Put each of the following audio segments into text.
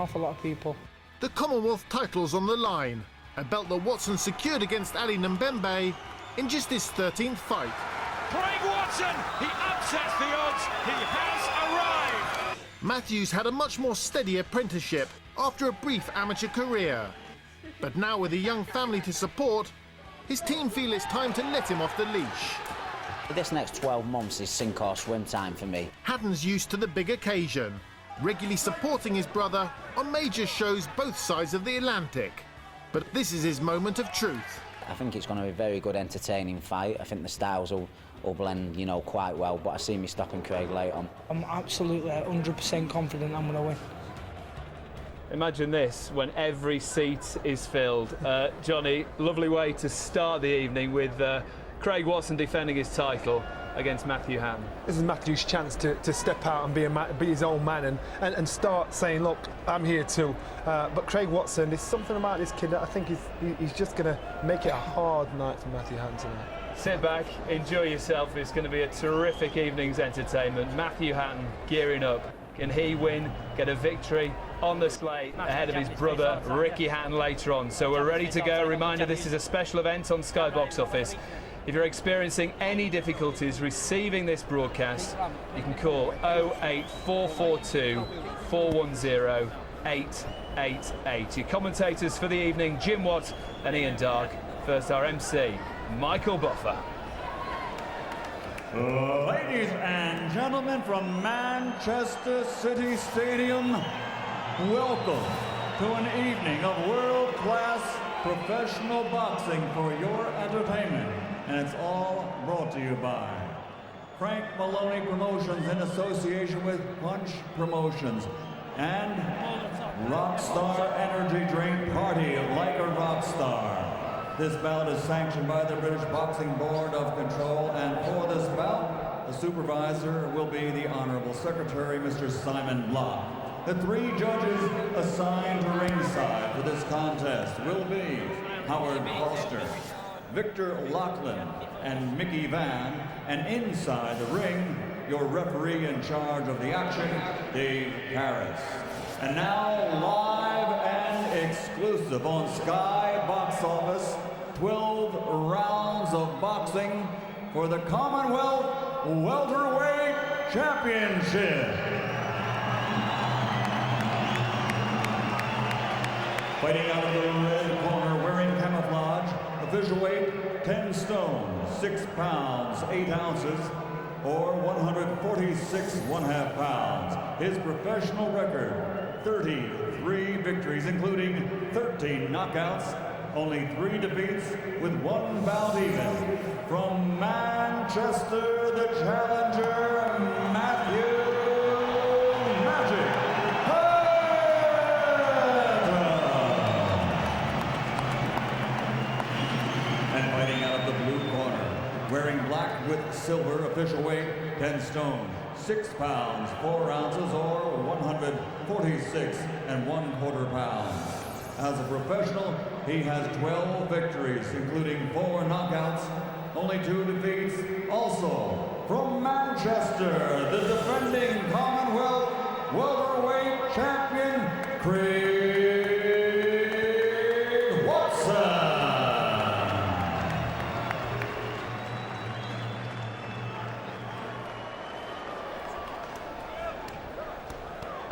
Awful lot of people. The Commonwealth title's on the line, a belt that Watson secured against Ali Mbembe in just his 13th fight. Craig Watson, he upsets the odds, he has arrived! Matthews had a much more steady apprenticeship after a brief amateur career. But now with a young family to support, his team feel it's time to let him off the leash. This next 12 months is sink or swim time for me. Hatton's used to the big occasion, regularly supporting his brother on major shows both sides of the Atlantic. But this is his moment of truth. I think it's going to be a very good, entertaining fight. I think the styles will blend, you know, quite well, but I see me stopping Craig late on. I'm absolutely 100% confident I'm going to win. Imagine this when every seat is filled. Johnny, lovely way to start the evening with Craig Watson defending his title against Matthew Hatton. This is Matthew's chance to step out and be his own man and start saying, look, I'm here too. But Craig Watson, there's something about this kid that I think he's just going to make it a hard night for Matthew Hatton tonight. Sit back, enjoy yourself. It's going to be a terrific evening's entertainment. Matthew Hatton gearing up. Can he win, get a victory on the slate ahead of his brother Ricky Hatton later on? So we're ready to go. A reminder, this is a special event on Sky Box Office. If you're experiencing any difficulties receiving this broadcast, you can call 08442 410 888. Your commentators for the evening, Jim Watt and Ian Dark. First, our MC, Michael Buffer. Ladies and gentlemen from Manchester City Stadium, welcome to an evening of world-class professional boxing for your entertainment. And it's all brought to you by Frank Maloney Promotions in association with Punch Promotions and Rockstar Energy Drink Party like a rock star. This bout is sanctioned by the British Boxing Board of Control, and for this bout, the supervisor will be the Honorable Secretary, Mr. Simon Block. The three judges assigned to ringside for this contest will be Howard Foster, Victor Lachlan, and Mickey Van, and inside the ring, your referee in charge of the action, Dave Harris. And now, live and exclusive on Sky Box Office, 12 rounds of boxing for the Commonwealth Welterweight Championship. Fighting out of the red corner, wearing camouflage, official weight 10 stone, 6 pounds, 8 ounces, or 146 1/2 pounds. His professional record, 33 victories, including 13 knockouts, only 3 defeats, with 1 bout even. From Manchester, the challenger, Matthew Magic Hatton. And fighting out of the blue corner, wearing black with silver, official weight 10 stone, 6 pounds, 4 ounces, or 146 1/4 pounds. As a professional, he has 12 victories, including 4 knockouts, only 2 defeats. Also, from Manchester, the defending Commonwealth welterweight champion, Craig Watson.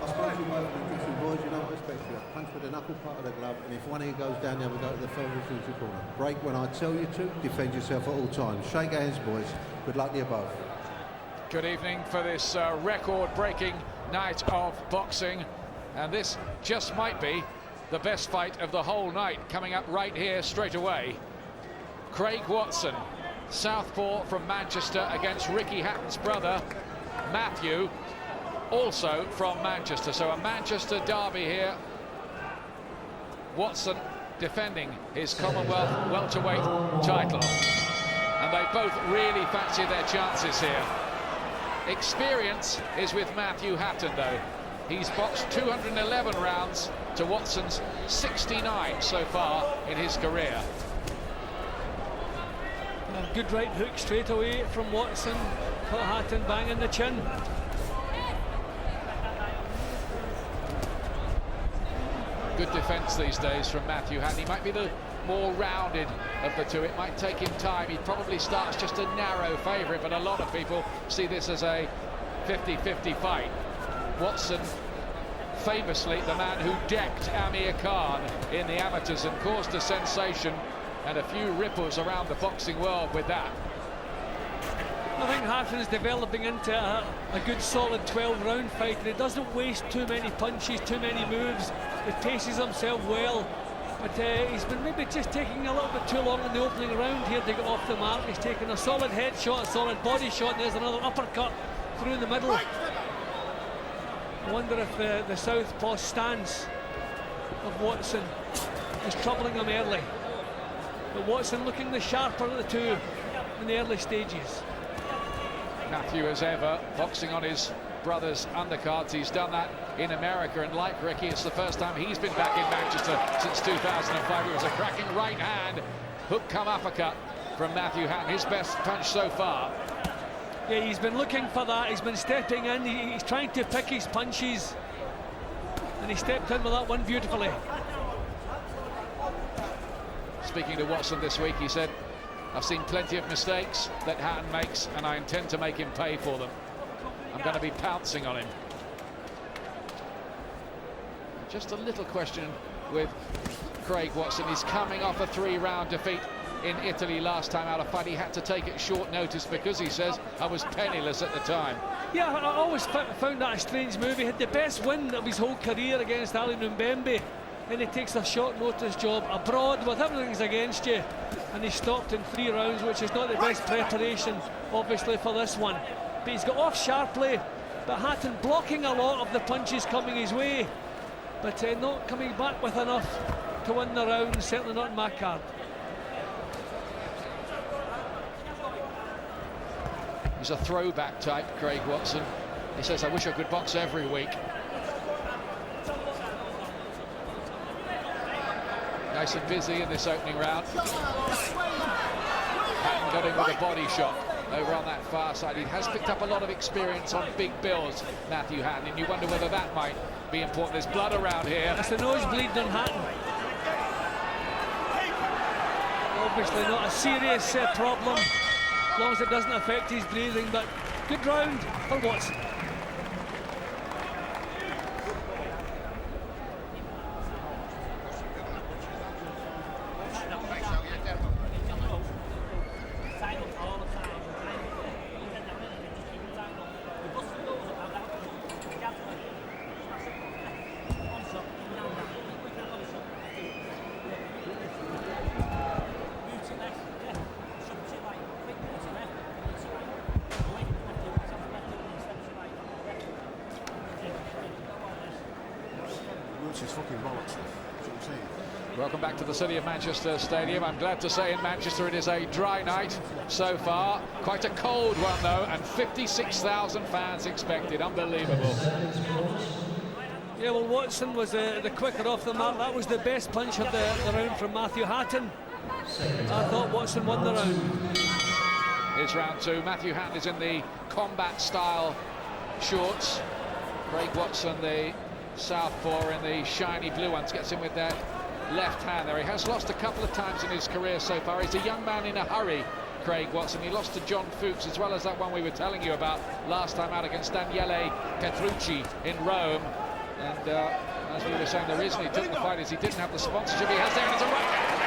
I suppose you both are good boys, you know what I expect you. Punch with the knuckle part of the glove, and if one of you goes down, the other go to the furthest into the corner. Break when I tell you to, defend yourself at all times. Shake hands, boys. Good luck to you both. Good evening for this record-breaking night of boxing, and this just might be the best fight of the whole night, coming up right here straight away. Craig Watson, southpaw from Manchester, against Ricky Hatton's brother, Matthew, also from Manchester. So a Manchester derby here. Watson defending his Commonwealth welterweight title. And they both really fancy their chances here. Experience is with Matthew Hatton, though. He's boxed 211 rounds to Watson's 69 so far in his career. Good right hook straight away from Watson. Caught Hatton banging the chin. Good defence these days from Matthew Hatton. He might be the more rounded of the two. It might take him time. He probably starts just a narrow favourite, but a lot of people see this as a 50-50 fight. Watson, famously the man who decked Amir Khan in the amateurs and caused a sensation and a few ripples around the boxing world with that. I think Hatton is developing into a good solid 12-round fight, and he doesn't waste too many punches, too many moves. He paces himself well, but he's been maybe just taking a little bit too long in the opening round here to get off the mark. He's taken a solid head shot, a solid body shot, and there's another uppercut through the middle. I wonder if the southpaw stance of Watson is troubling him early. But Watson looking the sharper of the two in the early stages. Matthew, as ever, boxing on his brother's undercards. He's done that in America, and like Ricky, it's the first time he's been back in Manchester since 2005. It was a cracking right hand, hook come uppercut from Matthew Hatton, his best punch so far. Yeah, he's been looking for that. He's been stepping in. He's trying to pick his punches, and he stepped in with that one beautifully. Speaking to Watson this week, he said, "I've seen plenty of mistakes that Hatton makes, and I intend to make him pay for them. I'm going to be pouncing on him." Just a little question with Craig Watson. He's coming off a 3-round defeat in Italy last time out of fight. He had to take it short notice because he says, "I was penniless at the time." Yeah, I always found that a strange move. He had the best win of his whole career against Ali Mbembe, and he takes a short notice job abroad with everything's against you, and he stopped in 3 rounds, which is not the best preparation obviously for this one. But he's got off sharply, but Hatton blocking a lot of the punches coming his way, but not coming back with enough to win the round, certainly not in my card. He's a throwback type, Craig Watson. He says, "I wish I could box every week." Nice and busy in this opening round. Hatton got him with a body shot over on that far side. He has picked up a lot of experience on big bills, Matthew Hatton, and you wonder whether that might be important. There's blood around here. That's the nosebleed on Hatton. Obviously not a serious problem, as long as it doesn't affect his breathing, but good round for Watson. Welcome back to the city of Manchester Stadium. I'm glad to say in Manchester it is a dry night so far. Quite a cold one though, and 56,000 fans expected. Unbelievable. Yeah, well, Watson was the quicker off the mark. That was the best punch of the round from Matthew Hatton. I thought Watson won the round. Here's round 2. Matthew Hatton is in the combat style shorts. Craig Watson, the southpaw, in the shiny blue ones, gets in with that left hand there. He has lost a couple of times in his career so far. He's a young man in a hurry, Craig Watson. He lost to John Fuchs, as well as that one we were telling you about last time out against Daniele Petrucci in Rome. And as we were saying, the reason he took the fight is he didn't have the sponsorship he has there. And it's a right hand.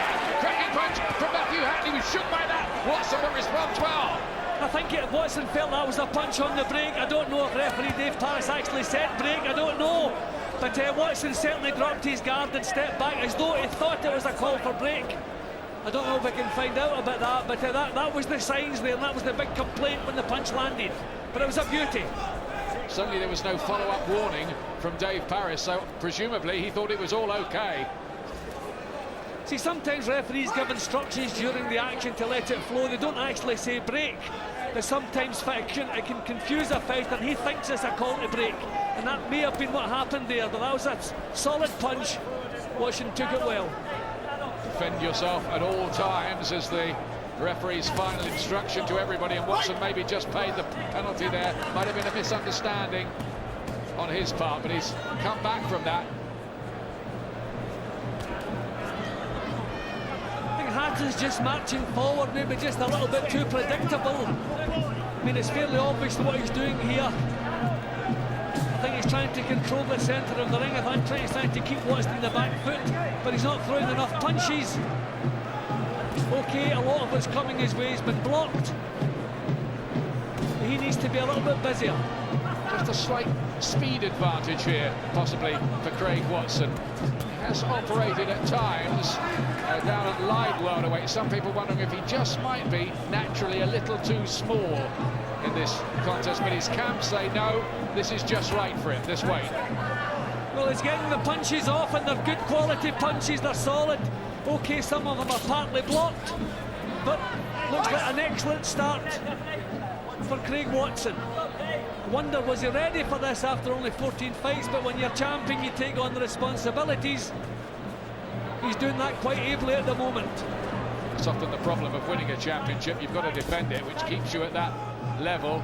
Cracking punch from Matthew Hatton. He was shook by that. Watson will respond well. I think Watson felt that was a punch on the break. I don't know if referee Dave Paris actually said break. I don't know. But Watson certainly dropped his guard and stepped back as though he thought it was a call for break. I don't know if we can find out about that, but that was the signs there, and that was the big complaint when the punch landed. But it was a beauty. Certainly there was no follow-up warning from Dave Paris, so presumably he thought it was all okay. See, sometimes referees give instructions during the action to let it flow. They don't actually say break. There's sometimes it can confuse a fighter, and he thinks it's a call to break. And that may have been what happened there, but that was a solid punch. Watson took it well. Defend yourself at all times is the referee's final instruction to everybody, and Watson maybe just paid the penalty there. Might have been a misunderstanding on his part, but he's come back from that. Hatton's just marching forward, maybe just a little bit too predictable. I mean, it's fairly obvious what he's doing here. I think he's trying to control the centre of the ring. I think he's trying to keep Watson in the back foot, but he's not throwing enough punches. Okay, a lot of what's coming his way has been blocked. He needs to be a little bit busier. Just a slight speed advantage here, possibly, for Craig Watson. He has operated at times down at light welterweight. Some people wondering if he just might be naturally a little too small in this contest, but his camps say no, this is just right for him, this weight. Well, he's getting the punches off, and they're good quality punches, they're solid. Okay, some of them are partly blocked, but looks like an excellent start for Craig Watson. Wonder, was he ready for this after only 14 fights? But when you're champion, you take on the responsibilities. He's doing that quite ably at the moment. It's often the problem of winning a championship. You've got to defend it, which keeps you at that level.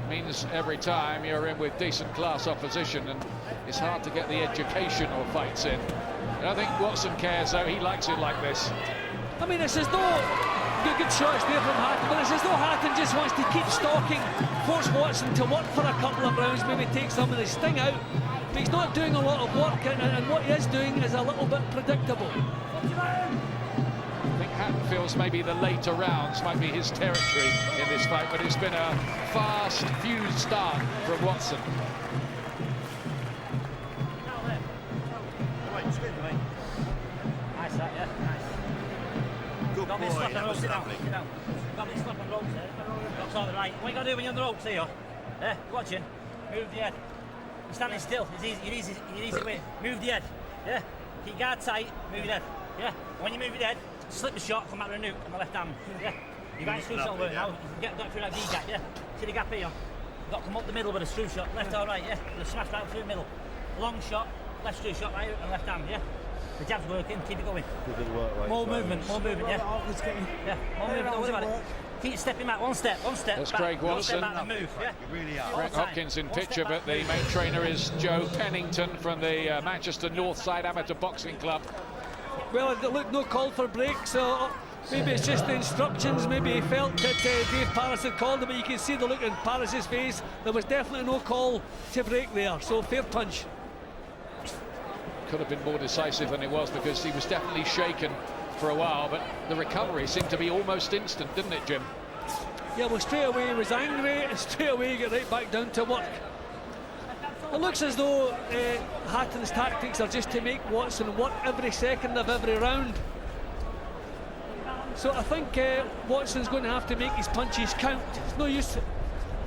Means every time you're in with decent class opposition, and it's hard to get the educational fights in. And I think Watson cares, though. He likes it like this. I mean, it's as though good shots there from Hatton, but it's as though Hatton just wants to keep stalking, force Watson to work for a couple of rounds, maybe take some of the sting out, but he's not doing a lot of work, and what he is doing is a little bit predictable. I think Hatton feels maybe the later rounds might be his territory in this fight, but it's been a fast, fused start from Watson. Nice that, yeah, nice. Good boy, that was lovely. Got me slapping ropes there. That's all right. What you got to do when you're on the ropes here? Yeah, watching. Move the head. You're standing still. It's easy. You're easy way. Move the head. Yeah. Keep guard tight. Move your head. Yeah. When you move your head, slip the shot, come out with a nuke on the left hand. Yeah. You got a screw shot work now. You can get through that V gap. Yeah. See the gap here? You've got to come up the middle with a screw shot. Left or right. Yeah. You'll smash right through the middle. Long shot. Left screw shot right and left hand. Yeah. The jab's working, keep it going. More movement, yeah. Yeah, more movement, don't worry about it. Keep stepping back, one step. That's back. Craig Watson. One step back and move, yeah. You really are. Frank Hopkins in picture, but the main trainer is Joe Pennington from the Manchester Northside Amateur Boxing Club. Well, look, no call for break, so maybe it's just the instructions. Maybe he felt that Dave Paris had called him, but you can see the look in Paris's face. There was definitely no call to break there, so fair punch. Could have been more decisive than it was, because he was definitely shaken for a while, but the recovery seemed to be almost instant, didn't it, Jim? Yeah, well, straight away he was angry, and straight away he got right back down to work. It looks as though Hatton's tactics are just to make Watson work every second of every round. So I think Watson's going to have to make his punches count. It's no use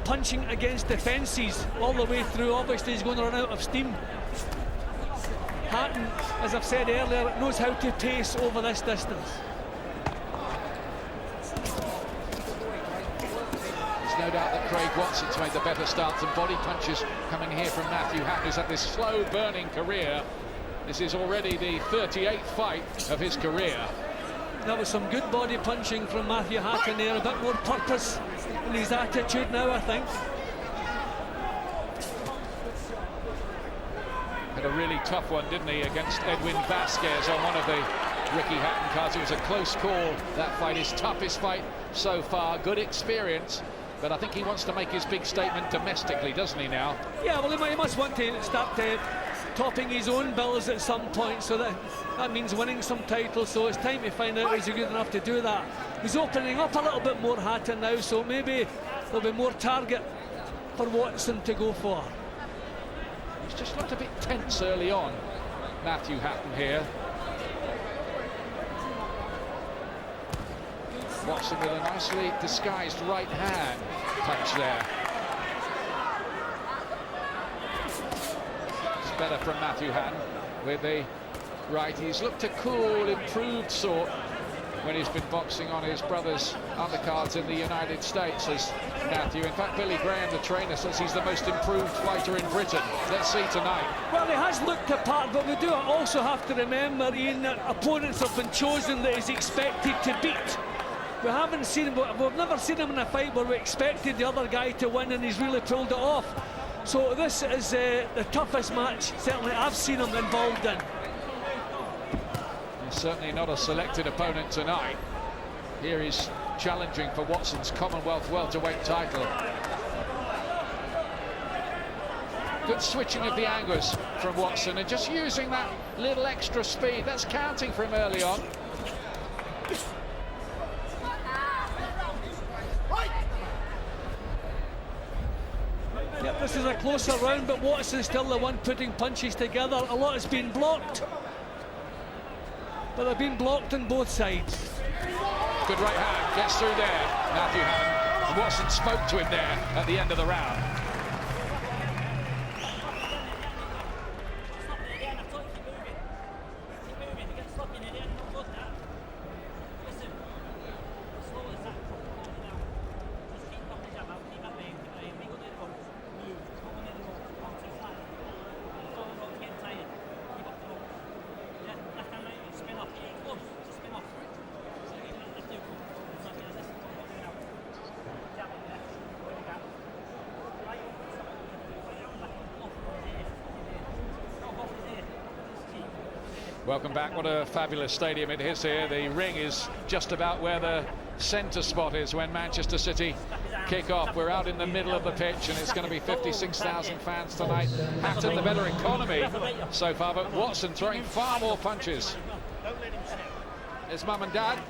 punching against defences all the way through. Obviously he's going to run out of steam. Hatton, as I've said earlier, knows how to pace over this distance. There's no doubt that Craig Watson's made the better starts, and body punches coming here from Matthew Hatton, who's had this slow-burning career. This is already the 38th fight of his career. That was some good body punching from Matthew Hatton there, a bit more purpose in his attitude now, I think. Had a really tough one, didn't he, against Edwin Vasquez on one of the Ricky Hatton cards. It was a close call. That fight, his toughest fight so far. Good experience, but I think he wants to make his big statement domestically, doesn't he, now? Yeah, well, he must want to start topping his own bills at some point, so that means winning some titles, so it's time to find out is he good enough to do that. He's opening up a little bit more, Hatton, now, so maybe there'll be more target for Watson to go for. He's just looked a bit tense early on, Matthew Hatton here. Watson with a nicely disguised right hand punch there. It's better from Matthew Hatton with the right. He's looked a cool, improved sort when he's been boxing on his brother's undercards in the United States, as Matthew. In fact, Billy Graham, the trainer, says he's the most improved fighter in Britain. Let's see tonight. Well, he has looked apart, but we do also have to remember, Ian, that opponents have been chosen that he's expected to beat. We haven't seen him, we've never seen him in a fight where we expected the other guy to win and he's really pulled it off. So this is the toughest match, certainly, I've seen him involved in. Certainly not a selected opponent tonight. Here he's challenging for Watson's Commonwealth welterweight title. Good switching of the angles from Watson and just using that little extra speed. That's counting for him early on. Yep, this is a closer round, but Watson's still the one putting punches together. A lot has been blocked, but they've been blocked on both sides. Good right hand, gets through there, Matthew Hatton. Watson spoke to him there at the end of the round. Welcome back. What a fabulous stadium it is here. The ring is just about where the centre spot is when Manchester City kick off. We're out in the middle of the pitch and it's going to be 56,000 fans tonight. Hatton the better economy so far, but Watson throwing far more punches. His mum and dad,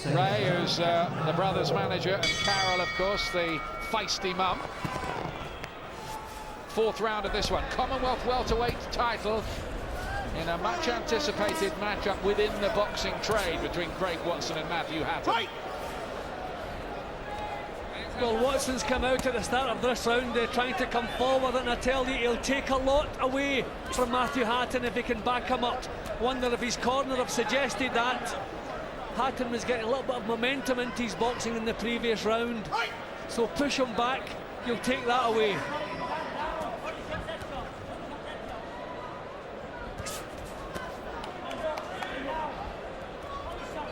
Ray, who's the brother's manager, and Carol, of course, the feisty mum. Fourth round of this one. Commonwealth welterweight title in a much anticipated matchup within the boxing trade between Craig Watson and Matthew Hatton. Right. Well, Watson's come out at the start of this round trying to come forward, and I tell you, he'll take a lot away from Matthew Hatton if he can back him up. Wonder if his corner have suggested that. Hatton was getting a little bit of momentum into his boxing in the previous round, so push him back, you'll take that away.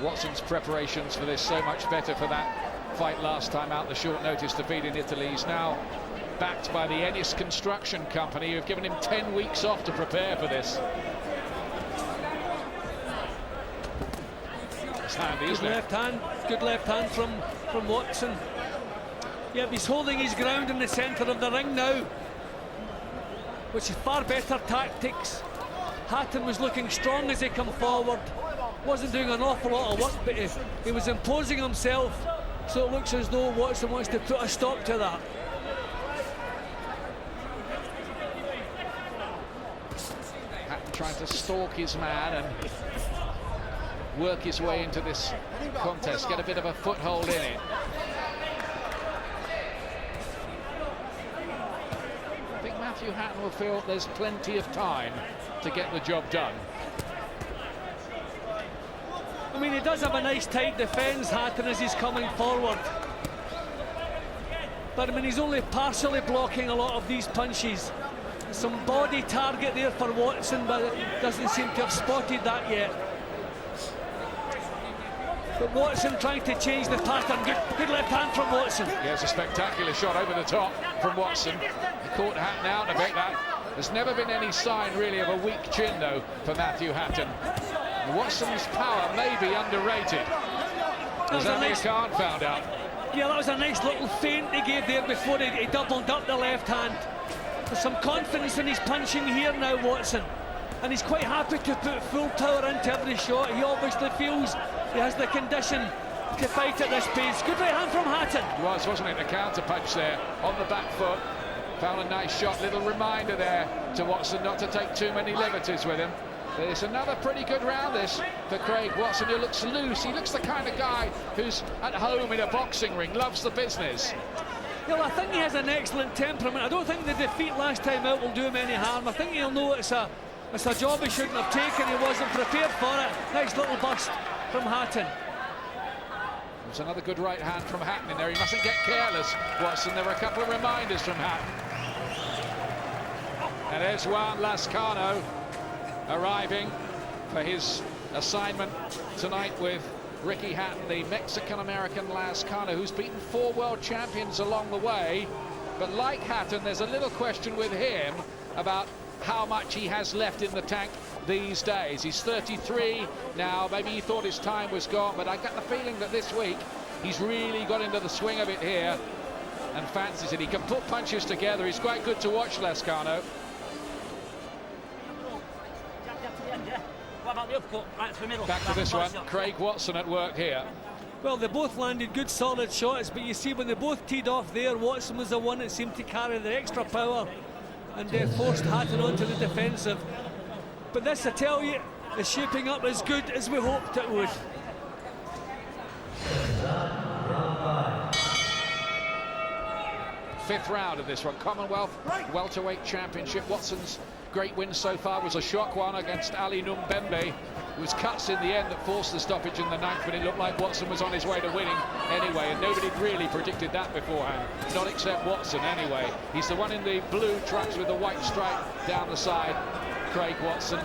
Watson's preparations for this so much better for that fight last time out, the short notice defeat in Italy. He's now backed by the Ennis Construction Company, who've given him 10 weeks off to prepare for this. It's handy, isn't it? Left hand, good left hand from Watson. Yeah, he's holding his ground in the centre of the ring now, which is far better tactics. Hatton was looking strong as he come forward. Wasn't doing an awful lot of work, but he was imposing himself, so it looks as though Watson wants to put a stop to that. Hatton trying to stalk his man and work his way into this contest, get a bit of a foothold in it. I think Matthew Hatton will feel there's plenty of time to get the job done. I mean, he does have a nice tight defence, Hatton, as he's coming forward. But I mean, he's only partially blocking a lot of these punches. Some body target there for Watson, but doesn't seem to have spotted that yet. But Watson trying to change the pattern. Good left hand from Watson. Yeah, it's a spectacular shot over the top from Watson. He caught Hatton out a bit. There's never been any sign really of a weak chin though for Matthew Hatton. Watson's power may be underrated. As Amir Khan found out. Yeah, that was a nice little feint he gave there before he doubled up the left hand. There's some confidence in his punching here now, Watson. And he's quite happy to put full power into every shot. He obviously feels he has the condition to fight at this pace. Good right hand from Hatton. It was, wasn't it? The counter punch there on the back foot. Found a nice shot. Little reminder there to Watson not to take too many liberties with him. But it's another pretty good round this for Craig Watson, who looks loose. He looks the kind of guy who's at home in a boxing ring, loves the business. Well, I think he has an excellent temperament. I don't think the defeat last time out will do him any harm. I think he'll know it's a job he shouldn't have taken. He wasn't prepared for it. Nice little bust from Hatton. There's another good right hand from Hatton in there. He mustn't get careless, Watson. There were a couple of reminders from Hatton. And there's Juan Lascano arriving for his assignment tonight with Ricky Hatton, the Mexican-American Lascano, who's beaten 4 world champions along the way. But like Hatton, there's a little question with him about how much he has left in the tank these days. He's 33 now. Maybe he thought his time was gone, but I get the feeling that this week he's really got into the swing of it here and fancies it. He can put punches together. He's quite good to watch, Lescano. What about the upcut? Right through the middle. Back to this one. Craig Watson at work here. Well, they both landed good solid shots, but you see when they both teed off there, Watson was the one that seemed to carry the extra power and forced Hatton onto the defensive. But this, I tell you, is shaping up as good as we hoped it would. Fifth round of this one. Commonwealth Welterweight Championship. Watson's great win so far was a shock one against Ali Numbembe. It was cuts in the end that forced the stoppage in the ninth, but it looked like Watson was on his way to winning anyway, and nobody really predicted that beforehand, not except Watson anyway. He's the one in the blue trunks with the white stripe down the side, Craig Watson.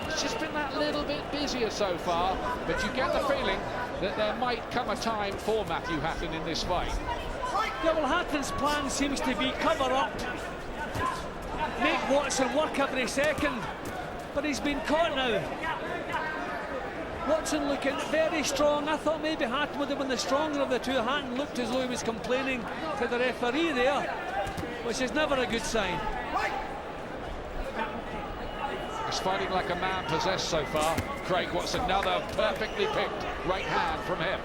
It's just been that little bit busier so far, but you get the feeling that there might come a time for Matthew Hatton in this fight. Yeah, well, Hatton's plan seems to be cover up, make Watson work every second, but he's been caught now. Watson looking very strong. I thought maybe Hatton would have been the stronger of the two. Hatton looked as though he was complaining to the referee there, which is never a good sign. He's fighting like a man possessed so far. Craig Watson, another perfectly picked right hand from him.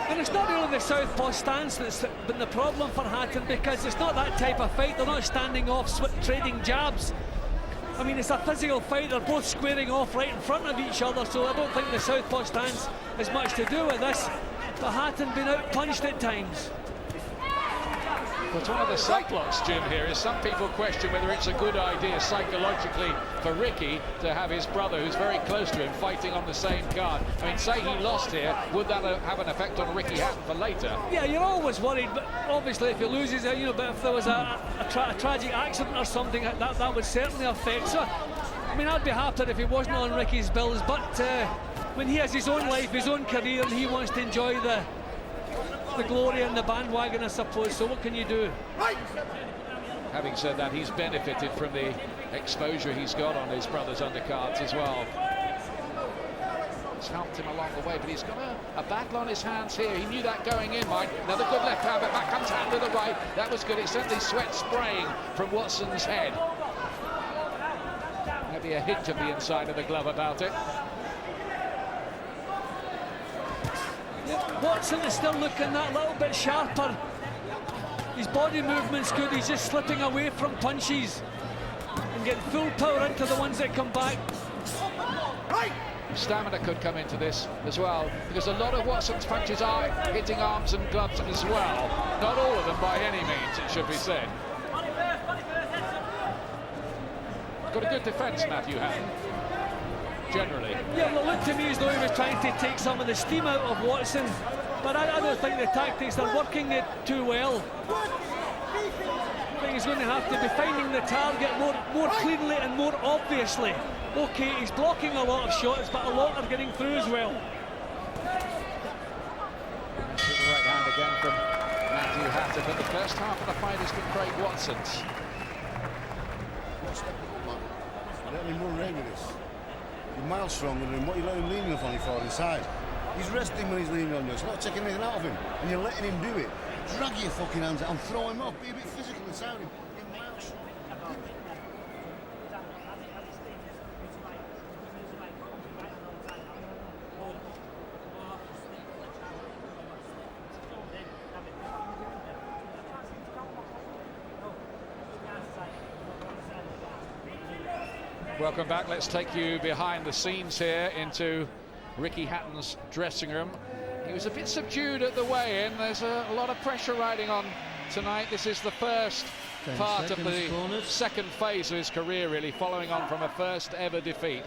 And it's not really the southpaw stance that's been the problem for Hatton, because it's not that type of fight. They're not standing off, trading jabs. I mean, it's a physical fight. They're both squaring off right in front of each other, so I don't think the southpaw stance has much to do with this. But Hatton been out-punched at times. But one of the subplots, Jim, here is some people question whether it's a good idea psychologically for Ricky to have his brother, who's very close to him, fighting on the same card. I mean, say he lost here, would that have an effect on Ricky Hatton for later? Yeah, you're always worried, but obviously if he loses, you know, but if there was a tragic accident or something, that would certainly affect. So, I mean, I'd be happier if he wasn't on Ricky's bills, but when he has his own life, his own career, and he wants to enjoy the glory and the bandwagon, I suppose, so what can you do? Having said that, he's benefited from the exposure he's got on his brother's undercards as well. It's helped him along the way, but he's got a battle on his hands here. He knew that going in, Mike. Another good left hand, but back comes hand to the right. That was good. It sent the sweat spraying from Watson's head. Maybe a hint of the inside of the glove about it. Watson is still looking that little bit sharper. His body movement's good. He's just slipping away from punches and getting full power into the ones that come back. Stamina could come into this as well, because a lot of Watson's punches are hitting arms and gloves as well. Not all of them by any means, it should be said. Got a good defence, Matthew Hatton. Generally. Yeah, well, it looked to me as though he was trying to take some of the steam out of Watson, but I don't think the tactics are working it too well. I think he's going to have to be finding the target more cleanly and more obviously. Okay, he's blocking a lot of shots, but a lot are getting through as well. The right hand again from Matthew Hatton, but the first half of the fight has been Craig Watson's. Let him run away with this. You're miles stronger than what you let him leaning on for inside. He's resting when he's leaning on you. It's not taking anything out of him, and you're letting him do it. Drag your fucking hands out and throw him off. Be a bit physical inside him. You're miles. Welcome back. Let's take you behind the scenes here into Ricky Hatton's dressing room. He was a bit subdued at the weigh-in. There's a lot of pressure riding on tonight. This is the first part of the second phase of his career, really, following on from a first ever defeat.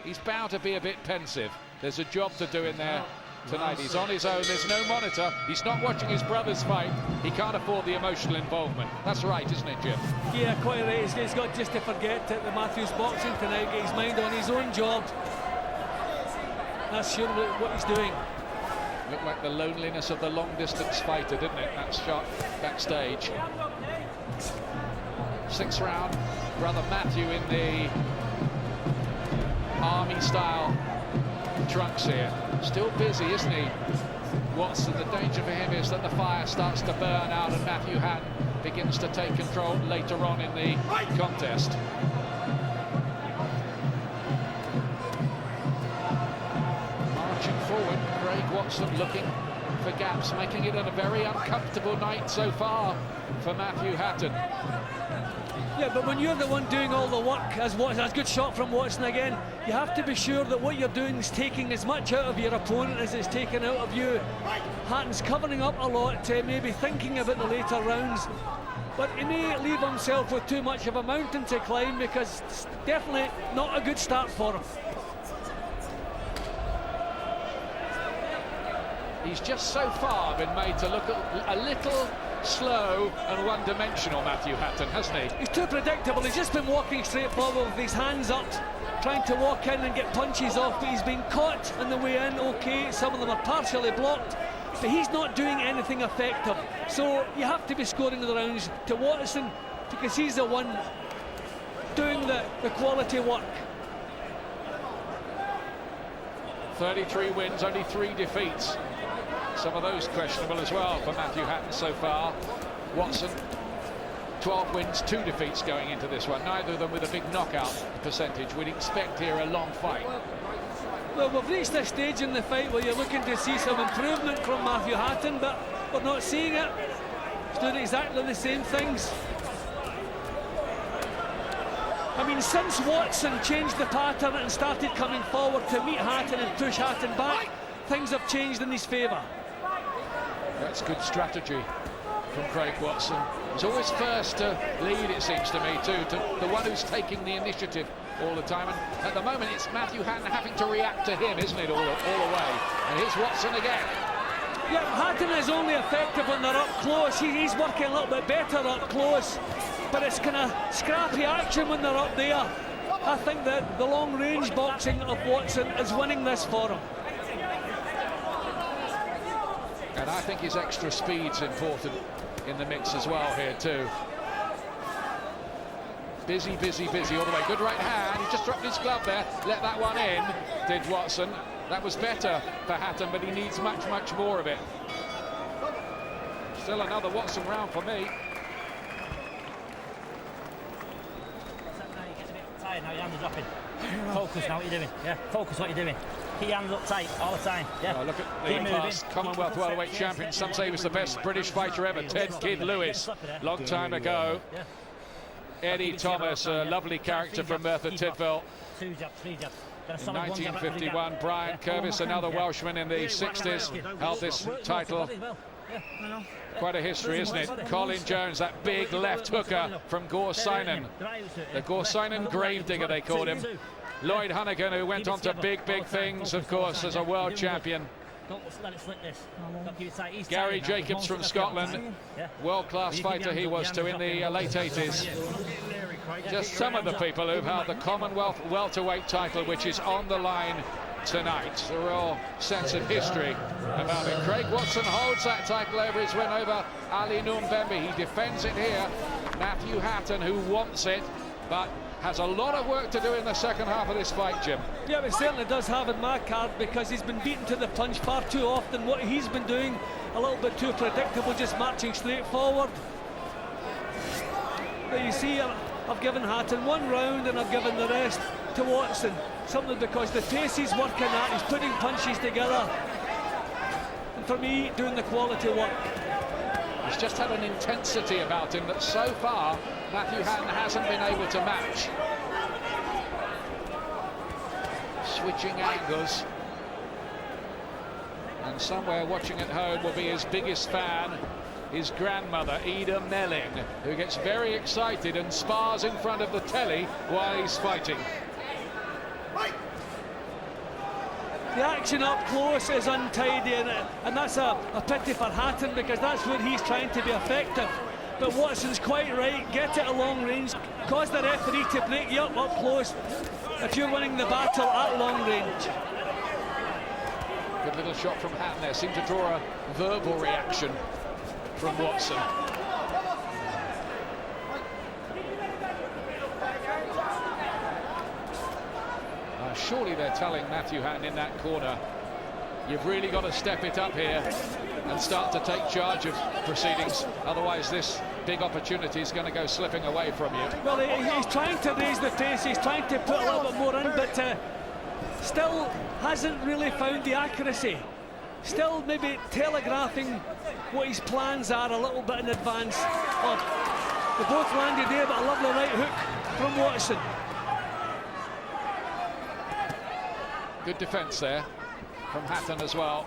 He's bound to be a bit pensive. There's a job to do in there tonight. He's on his own. There's no monitor. He's not watching his brothers fight. He can't afford the emotional involvement. That's right, isn't it, Jim? Yeah, quite right. He's got just to forget that the Matthews boxing tonight, get his mind on his own job. That's surely what he's doing. Looked like the loneliness of the long-distance fighter, didn't it? That shot backstage. Sixth round. brother Matthew in the army-style trunks here. Still busy, isn't he? Watson, the danger for him is that the fire starts to burn out and Matthew Hatton begins to take control later on in the contest. Marching forward, Craig Watson looking for gaps, making it a very uncomfortable night so far for Matthew Hatton. Yeah, but when you're the one doing all the work, as Watson, that's a good shot from Watson again, you have to be sure that what you're doing is taking as much out of your opponent as it's taken out of you. Hatton's covering up a lot, maybe thinking about the later rounds, but he may leave himself with too much of a mountain to climb, because it's definitely not a good start for him. He's just so far been made to look a little slow and one-dimensional, Matthew Hatton, hasn't he? He's too predictable. He's just been walking straight forward with his hands up, trying to walk in and get punches off, but he's been caught on the way in. Okay, some of them are partially blocked, but he's not doing anything effective. So you have to be scoring the rounds to Watson, because he's the one doing the quality work. 33 wins, only 3 defeats. Some of those questionable as well for Matthew Hatton so far. Watson, 12 wins, 2 defeats going into this one, neither of them with a big knockout percentage. We'd expect here a long fight. Well, we've reached a stage in the fight where you're looking to see some improvement from Matthew Hatton, but we're not seeing it. He's doing exactly the same things. I mean, since Watson changed the pattern and started coming forward to meet Hatton and push Hatton back, things have changed in his favour. That's good strategy from Craig Watson. He's always first to lead, it seems to me, too, to the one who's taking the initiative all the time. And at the moment, it's Matthew Hatton having to react to him, isn't it, all the way? And here's Watson again. Yeah, Hatton is only effective when they're up close. He's working a little bit better up close, but it's kind of scrappy action when they're up there. I think that the long-range boxing of Watson is winning this for him. And I think his extra speed's important in the mix as well here too. Busy, busy, busy all the way. Good right hand. He just dropped his glove there. Let that one in, did Watson. That was better for Hatton, but he needs much, much more of it. Still another Watson round for me. Tired now, your hands are dropping. Focus now, what you're doing. Yeah, focus what you're doing. Keep your hands up tight all the time. Yeah. Oh, look at the past Commonwealth welterweight champion. Some say he was the best British fighter ever, Ted Kid Lewis, long time ago. Eddie Thomas, a lovely character from Merthyr Tydfil. In 1951, Brian Curvis, another Welshman in the 60s, held this title. Quite a history, isn't it? Colin Jones, that big left hooker from Gorsinan. The Gorsinan gravedigger, they called him. Lloyd Hunnigan, who went on to big, big things, of course, as a world champion. Don't let it slip this. Gary Jacobs from Scotland, world-class fighter he was too in the late 80s. Just some of the people who've held the Commonwealth welterweight title, which is on the line tonight. A real sense of history about it. Craig Watson holds that title over his win over Ali Numbembe. He defends it here. Matthew Hatton, who wants it, but has a lot of work to do in the second half of this fight, Jim. Yeah, but certainly does have in my card, because he's been beaten to the punch far too often. What he's been doing, a little bit too predictable, just marching straight forward. But you see, I've given Hatton 1 round and I've given the rest to Watson, simply because the pace he's working at, he's putting punches together, and for me, doing the quality work. He's just had an intensity about him that so far Matthew Hatton hasn't been able to match. Switching angles. And somewhere watching at home will be his biggest fan, his grandmother, Ida Melling, who gets very excited and spars in front of the telly while he's fighting. The action up close is untidy, and that's a pity for Hatton, because that's where he's trying to be effective. But Watson's quite right. Get it at long range, cause the referee to break you up close if you're winning the battle at long range. Good little shot from Hatton there. Seemed to draw a verbal reaction from Watson. surely they're telling Matthew Hatton in that corner, you've really got to step it up here and start to take charge of proceedings. Otherwise, this big opportunity is going to go slipping away from you. Well, he's trying to raise the pace, he's trying to put a little bit more in, but still hasn't really found the accuracy. Still maybe telegraphing what his plans are a little bit in advance. Oh, they both landed there, but a lovely right hook from Watson. Good defence there from Hatton as well.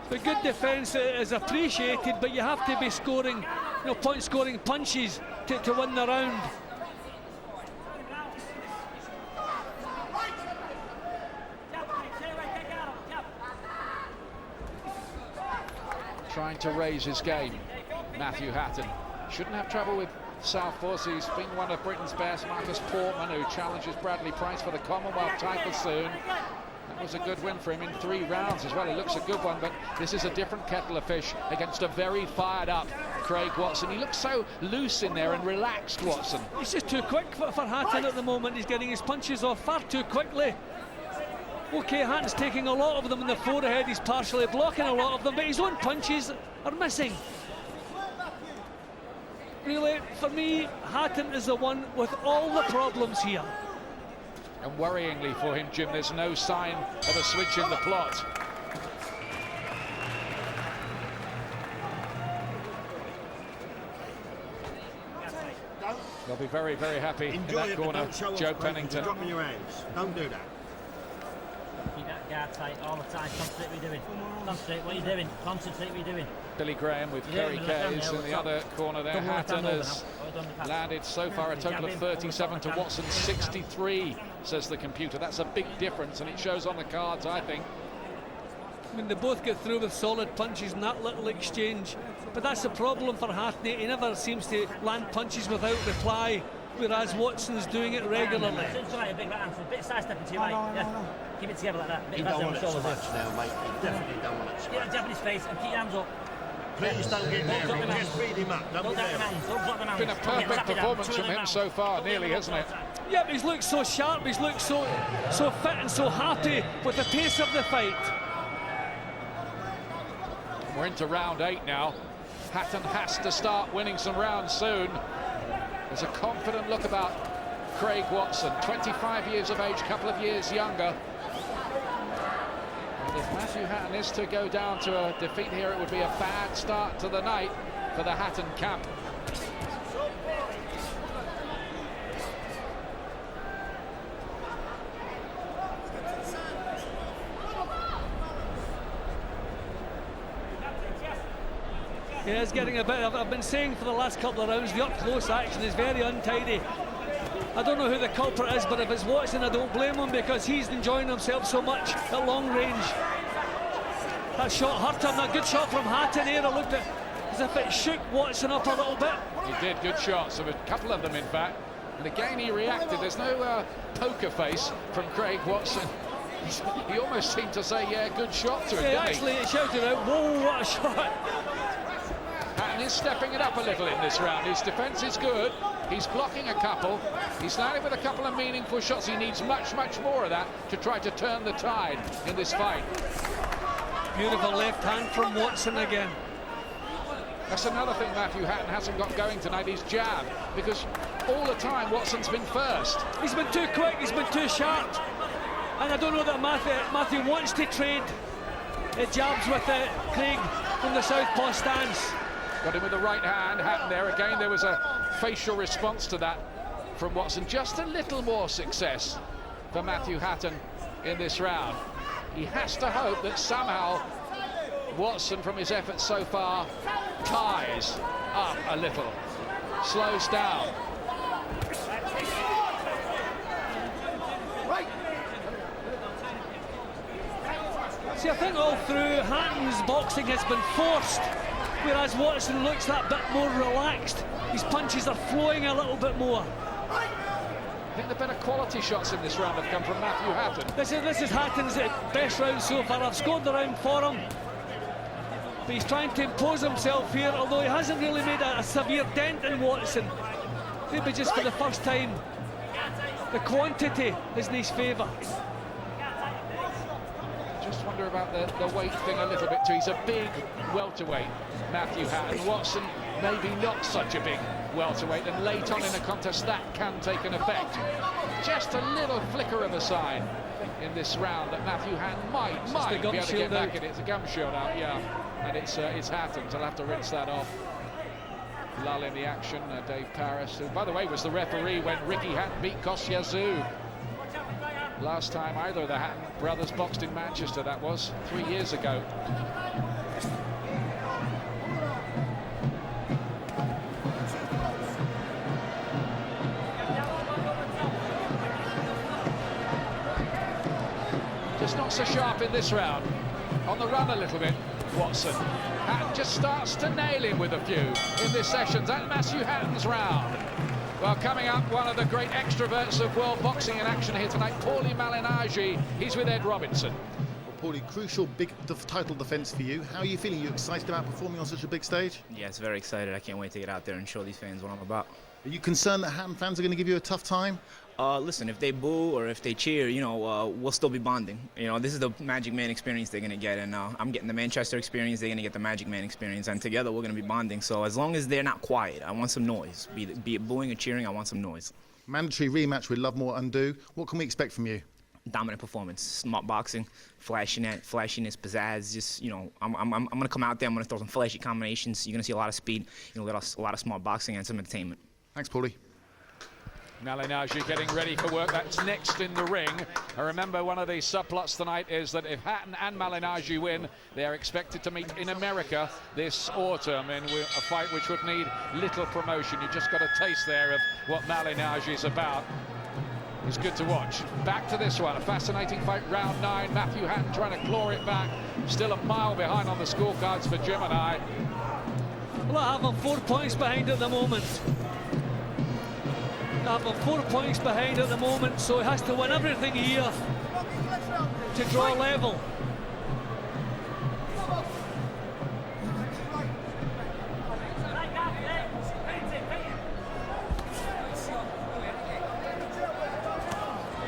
The good defence is appreciated, but you have to be scoring, point-scoring punches to win the round. Trying to raise his game, Matthew Hatton. Shouldn't have trouble with southpaws. He's been one of Britain's best. Marcus Portman, who challenges Bradley Price for the Commonwealth title soon. That was a good win for him in 3 rounds as well. It looks a good one, but this is a different kettle of fish against a very fired-up Craig Watson. He looks so loose in there and relaxed, Watson. He's just too quick for Hatton at the moment. He's getting his punches off far too quickly. OK, Hatton's taking a lot of them in the forehead. He's partially blocking a lot of them, but his own punches are missing. Really, for me, Hatton is the one with all the problems here. And worryingly for him, Jim, there's no sign of a switch in the plot. They'll be very, very happy in that corner, Joe Pennington. Drop me your hands. Don't do that. Keep that guard tight all the time. Concentrate what you're doing. Concentrate what you're doing. Concentrate what you're doing. Billy Graham with Kerry Kayes in the other corner there. Hatton has landed so far a total of 37 to Watson's 63, says the computer. That's a big difference, and it shows on the cards, I think. I mean, they both get through with solid punches in that little exchange, but that's the problem for Hatton. He never seems to land punches without reply, whereas Watson's doing it regularly. It's right, a big right hand, a bit sidestepping to you, right? Yeah. Keep it together like that. He don't want it so much now, mate. He definitely don't want it so much. Get a Japanese face and keep your hands up. Please don't get nervous. Just feed him up. Don't drop them hands. Don't drop them hands. Been a perfect performance from him so far, nearly, hasn't it? Yep, he's looked so sharp, he's looked so fit and so happy with the pace of the fight. We're into round 8 now. Hatton has to start winning some rounds soon. There's a confident look about Craig Watson, 25 years of age, couple of years younger. And if Matthew Hatton is to go down to a defeat here, it would be a bad start to the night for the Hatton camp. Yeah, it's getting a bit. I've been saying for the last couple of rounds, the up-close action is very untidy. I don't know who the culprit is, but if it's Watson, I don't blame him, because he's enjoying himself so much at long range. That shot hurt him. That good shot from Hatton here, it looked as if it shook Watson up a little bit. He did, good shots, a couple of them in fact. And again he reacted. There's no poker face from Craig Watson. He almost seemed to say, yeah, good shot to him, yeah, didn't actually, he shouted out, whoa, what a shot. Hatton is stepping it up a little in this round. His defence is good. He's blocking a couple. He's landed with a couple of meaningful shots. He needs much, much more of that to try to turn the tide in this fight. Beautiful left hand from Watson again. That's another thing Matthew Hatton hasn't got going tonight, his jab, because all the time Watson's been first. He's been too quick, he's been too sharp. And I don't know that Matthew wants to trade jabs with Craig from the southpaw stance. Got him with the right hand. Hatton there again. There was a facial response to that from Watson. Just a little more success for Matthew Hatton in this round. He has to hope that somehow Watson, from his efforts so far, ties up a little, slows down. See, I think all through Hatton's boxing has been forced, whereas Watson looks that bit more relaxed. His punches are flowing a little bit more. I think the better quality shots in this round have come from Matthew Hatton. This is Hatton's best round so far. I've scored the round for him, but he's trying to impose himself here, although he hasn't really made a severe dent in Watson. maybe just for the first time, the quantity is in his favour. Just wonder about the weight thing a little bit too. He's a big welterweight, Matthew Hatton. Watson maybe not such a big welterweight, and late on in a contest that can take an effect. Just a little flicker of a sign in this round that Matthew Hatton might be able to get back in it. It's a gum shield out, yeah, and it's Hatton. So I'll have to rinse that off. Lull in the action, Dave Paris, who by the way was the referee when Ricky Hatton beat Kosciuszko. Last time either of the Hatton brothers boxed in Manchester, that was 3 years ago. Just not so sharp in this round. On the run a little bit, Watson. Hatton just starts to nail him with a few in this session. That's Matthew Hatton's round. Well, coming up, one of the great extroverts of world boxing in action here tonight, Paulie Malignaggi. He's with Ed Robinson. Well, Paulie, crucial big title defence for you. How are you feeling? You excited about performing on such a big stage? Yes, very excited. I can't wait to get out there and show these fans what I'm about. Are you concerned that Hatton fans are going to give you a tough time? Listen, if they boo or if they cheer, you know, we'll still be bonding. You know, this is the Magic Man experience they're going to get, and I'm getting the Manchester experience, they're going to get the Magic Man experience, and together we're going to be bonding. So as long as they're not quiet, I want some noise. Be it booing or cheering, I want some noise. Mandatory rematch with Lovemore Undo. What can we expect from you? Dominant performance, smart boxing, flashiness, pizzazz. Just, you know, I'm going to come out there, I'm going to throw some flashy combinations. You're going to see a lot of speed, you know, a lot of smart boxing and some entertainment. Thanks, Paulie. Malignaggi getting ready for work. That's next in the ring. I remember one of the subplots tonight is that if Hatton and Malignaggi win, they are expected to meet in America this autumn in a fight which would need little promotion. You just got a taste there of what Malignaggi is about. It's good to watch. Back to this one, a fascinating fight, round 9. Matthew Hatton trying to claw it back. Still a mile behind on the scorecards for Gemini. Well, I have him 4 points behind at the moment. I have him 4 points behind at the moment, so he has to win everything here to draw level.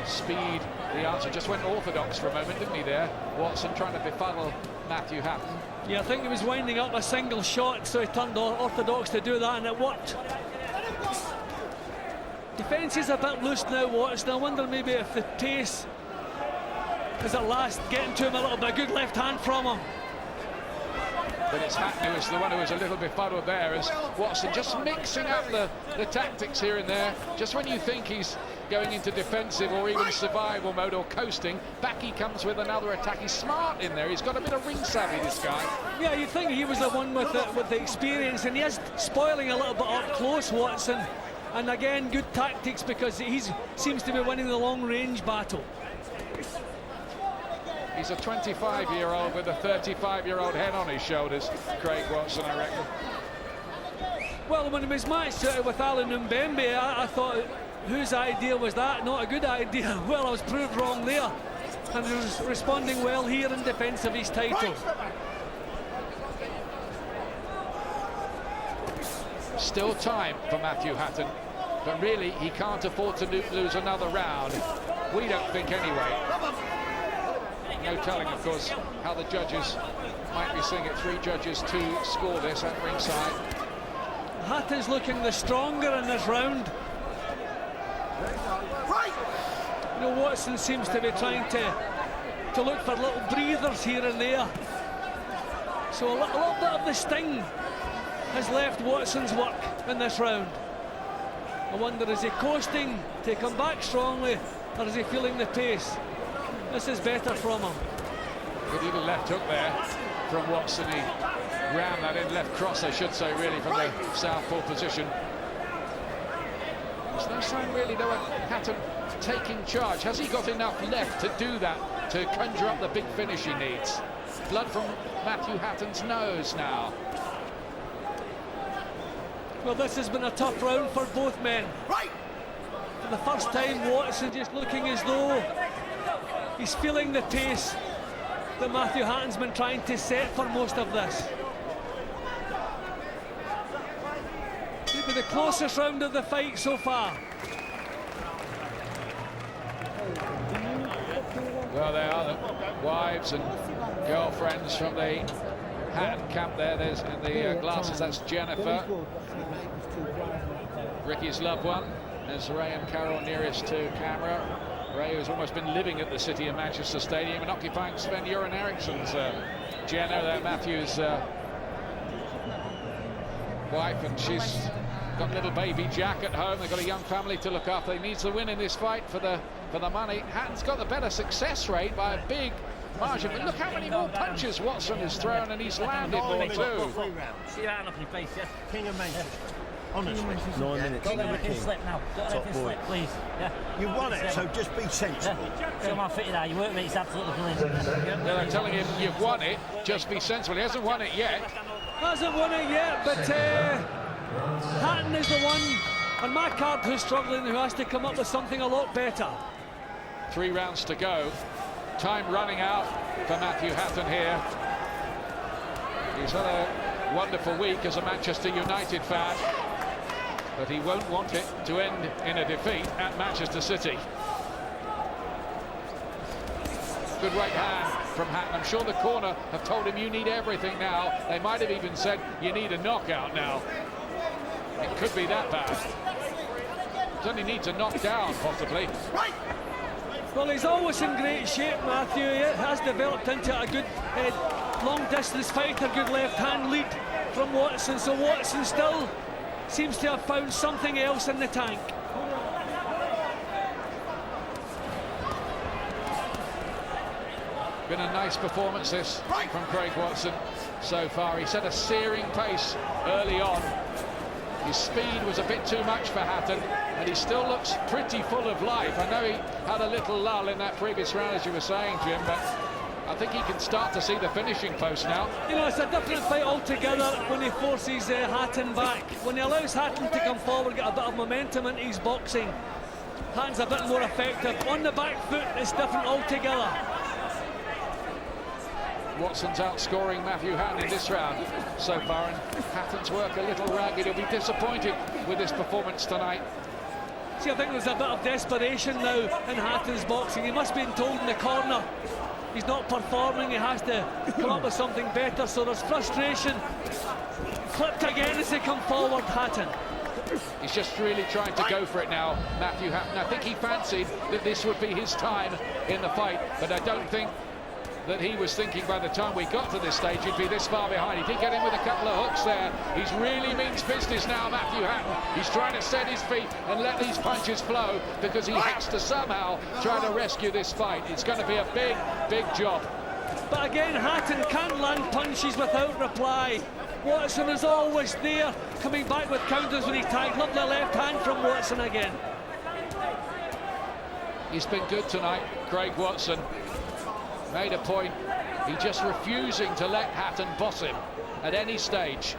Speed, the answer. Just went orthodox for a moment, didn't he there? Watson trying to befuddle Matthew Hatton. Yeah, I think he was winding up a single shot, so he turned orthodox to do that, and it worked. Defence is a bit loose now, Watson. I wonder maybe if the pace is at last getting to him a little bit. A good left hand from him. But it's Hatton who is the one who is a little befuddled there, as Watson just mixing up the tactics here and there. Just when you think he's going into defensive or even survival mode or coasting, back he comes with another attack. He's smart in there. He's got a bit of ring savvy, this guy. Yeah, you'd think he was the one with the experience, and he is spoiling a little bit up close, Watson. And again, good tactics, because he seems to be winning the long-range battle. He's a 25-year-old with a 35-year-old head on his shoulders, Craig Watson, I reckon. Well, when he was matched with Alan Mbembe, I thought, whose idea was that? Not a good idea. Well, I was proved wrong there. And he's responding well here in defence of his title. Still time for Matthew Hatton, but really he can't afford to lose another round. We don't think anyway. No telling, of course, how the judges might be seeing it. 3 judges to score this at ringside. Hatton's looking the stronger in this round. You know, Watson seems to be trying to look for little breathers here and there. So a little bit of the sting has left Watson's work in this round. I wonder, is he coasting to come back strongly, or is he feeling the pace? This is better from him. Good little left hook there from Watson. He rammed that in, left cross I should say, really, from the southpaw position. There's no sign really though of Hatton taking charge. Has he got enough left to do that, to conjure up the big finish he needs? Blood from Matthew Hatton's nose now. Well, this has been a tough round for both men. For the first time, Watson just looking as though he's feeling the pace that Matthew Hatton's been trying to set for most of this. Maybe be the closest round of the fight so far. Well, they are the wives and girlfriends from the Hatton camp there. There's in the glasses, that's Jennifer, Ricky's loved one. There's Ray and Carol nearest to camera. Ray, who's almost been living at the City of Manchester Stadium and occupying Sven-Göran Eriksson's Jenna, there, Matthew's wife, and she's got little baby Jack at home. They've got a young family to look after. He needs to win in this fight for the money. Hatton's got the better success rate by a big margin, but look how many more punches Watson has thrown, and he's landed more too. See that up your face, yes? King of Manchester. Honestly, 9 minutes. Don't let anything slip now. Don't let anything slip, please. Yeah. You won it, so just be sensible. Come on, fit it out. Your work rate's absolutely brilliant. Well, I'm telling him, you've won it, just be sensible. He hasn't won it yet. Hasn't won it yet, but Hatton is the one on my card who's struggling, who has to come up with something a lot better. 3 rounds to go. Time running out for Matthew Hatton here. He's had a wonderful week as a Manchester United fan, but he won't want it to end in a defeat at Manchester City. Good right hand from Hatton. I'm sure the corner have told him, you need everything now. They might have even said, you need a knockout now. It could be that bad. Only need to knock down, possibly. Well, he's always in great shape, Matthew. He has developed into a good long-distance fighter, good left-hand lead from Watson. So Watson still seems to have found something else in the tank. Been a nice performance this from Craig Watson so far. He set a searing pace early on. His speed was a bit too much for Hatton, and he still looks pretty full of life. I know he had a little lull in that previous round, as you were saying, Jim, but I think he can start to see the finishing post now. You know, it's a different fight altogether when he forces Hatton back. When he allows Hatton to come forward, get a bit of momentum into his boxing, Hatton's a bit more effective. On the back foot, it's different altogether. Watson's outscoring Matthew Hatton in this round so far, and Hatton's work a little ragged. He'll be disappointed with this performance tonight. See, I think there's a bit of desperation now in Hatton's boxing. He must be told in the corner he's not performing, he has to come up with something better, so there's frustration. Clipped again as they come forward, Hatton. He's just really trying to go for it now, Matthew Hatton. I think he fancied that this would be his time in the fight, but I don't think that he was thinking by the time we got to this stage he'd be this far behind. He did get in with a couple of hooks there. He's really means business now, Matthew Hatton. He's trying to set his feet and let these punches flow, because he has to somehow try to rescue this fight. It's going to be a big, big job. But again, Hatton can't land punches without reply. Watson is always there, coming back with counters when he tagged. Lovely left hand from Watson again. He's been good tonight, Craig Watson. Made a point, he just refusing to let Hatton boss him at any stage.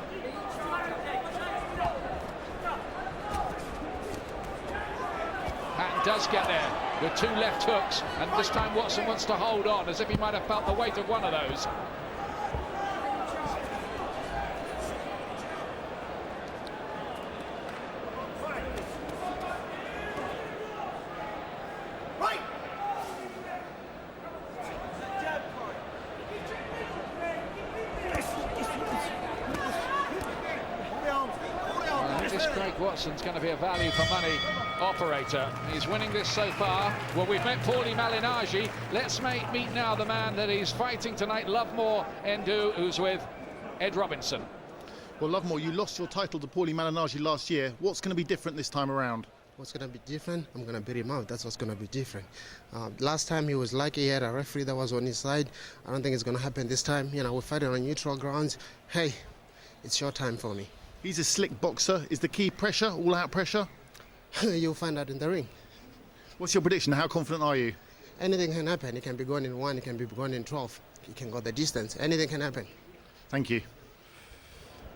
Hatton does get there with 2 left hooks, and this time Watson wants to hold on, as if he might have felt the weight of one of those. Watson's going to be a value for money operator. He's winning this so far. Well, we've met Paulie Malignaggi. Let's meet now the man that he's fighting tonight, Lovemore Ndu, who's with Ed Robinson. Well, Lovemore, you lost your title to Paulie Malignaggi last year. What's going to be different this time around? What's going to be different? I'm going to beat him out. That's what's going to be different. Last time he was lucky, he had a referee that was on his side. I don't think it's going to happen this time. You know, we're fighting on neutral grounds. Hey, it's your time for me. He's a slick boxer. Is the key pressure, all-out pressure? You'll find out in the ring. What's your prediction? How confident are you? Anything can happen. It can be going in 1, it can be going in 12. You can go the distance. Anything can happen. Thank you.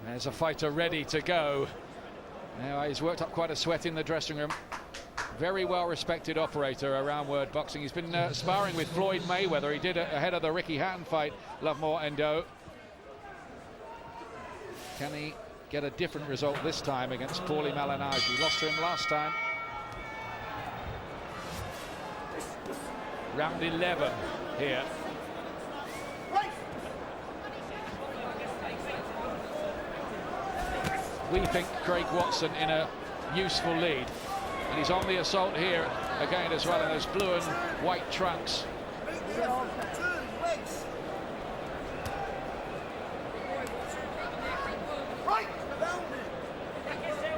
There's a fighter ready to go. Now, he's worked up quite a sweat in the dressing room. Very well-respected operator around Word Boxing. He's been sparring with Floyd Mayweather. He did it ahead of the Ricky Hatton fight, Lovemore Ndu. Can he get a different result this time against Paulie Malignaggi. Lost to him last time. Round 11 here. We think Craig Watson in a useful lead, and he's on the assault here again as well in those blue and white trunks.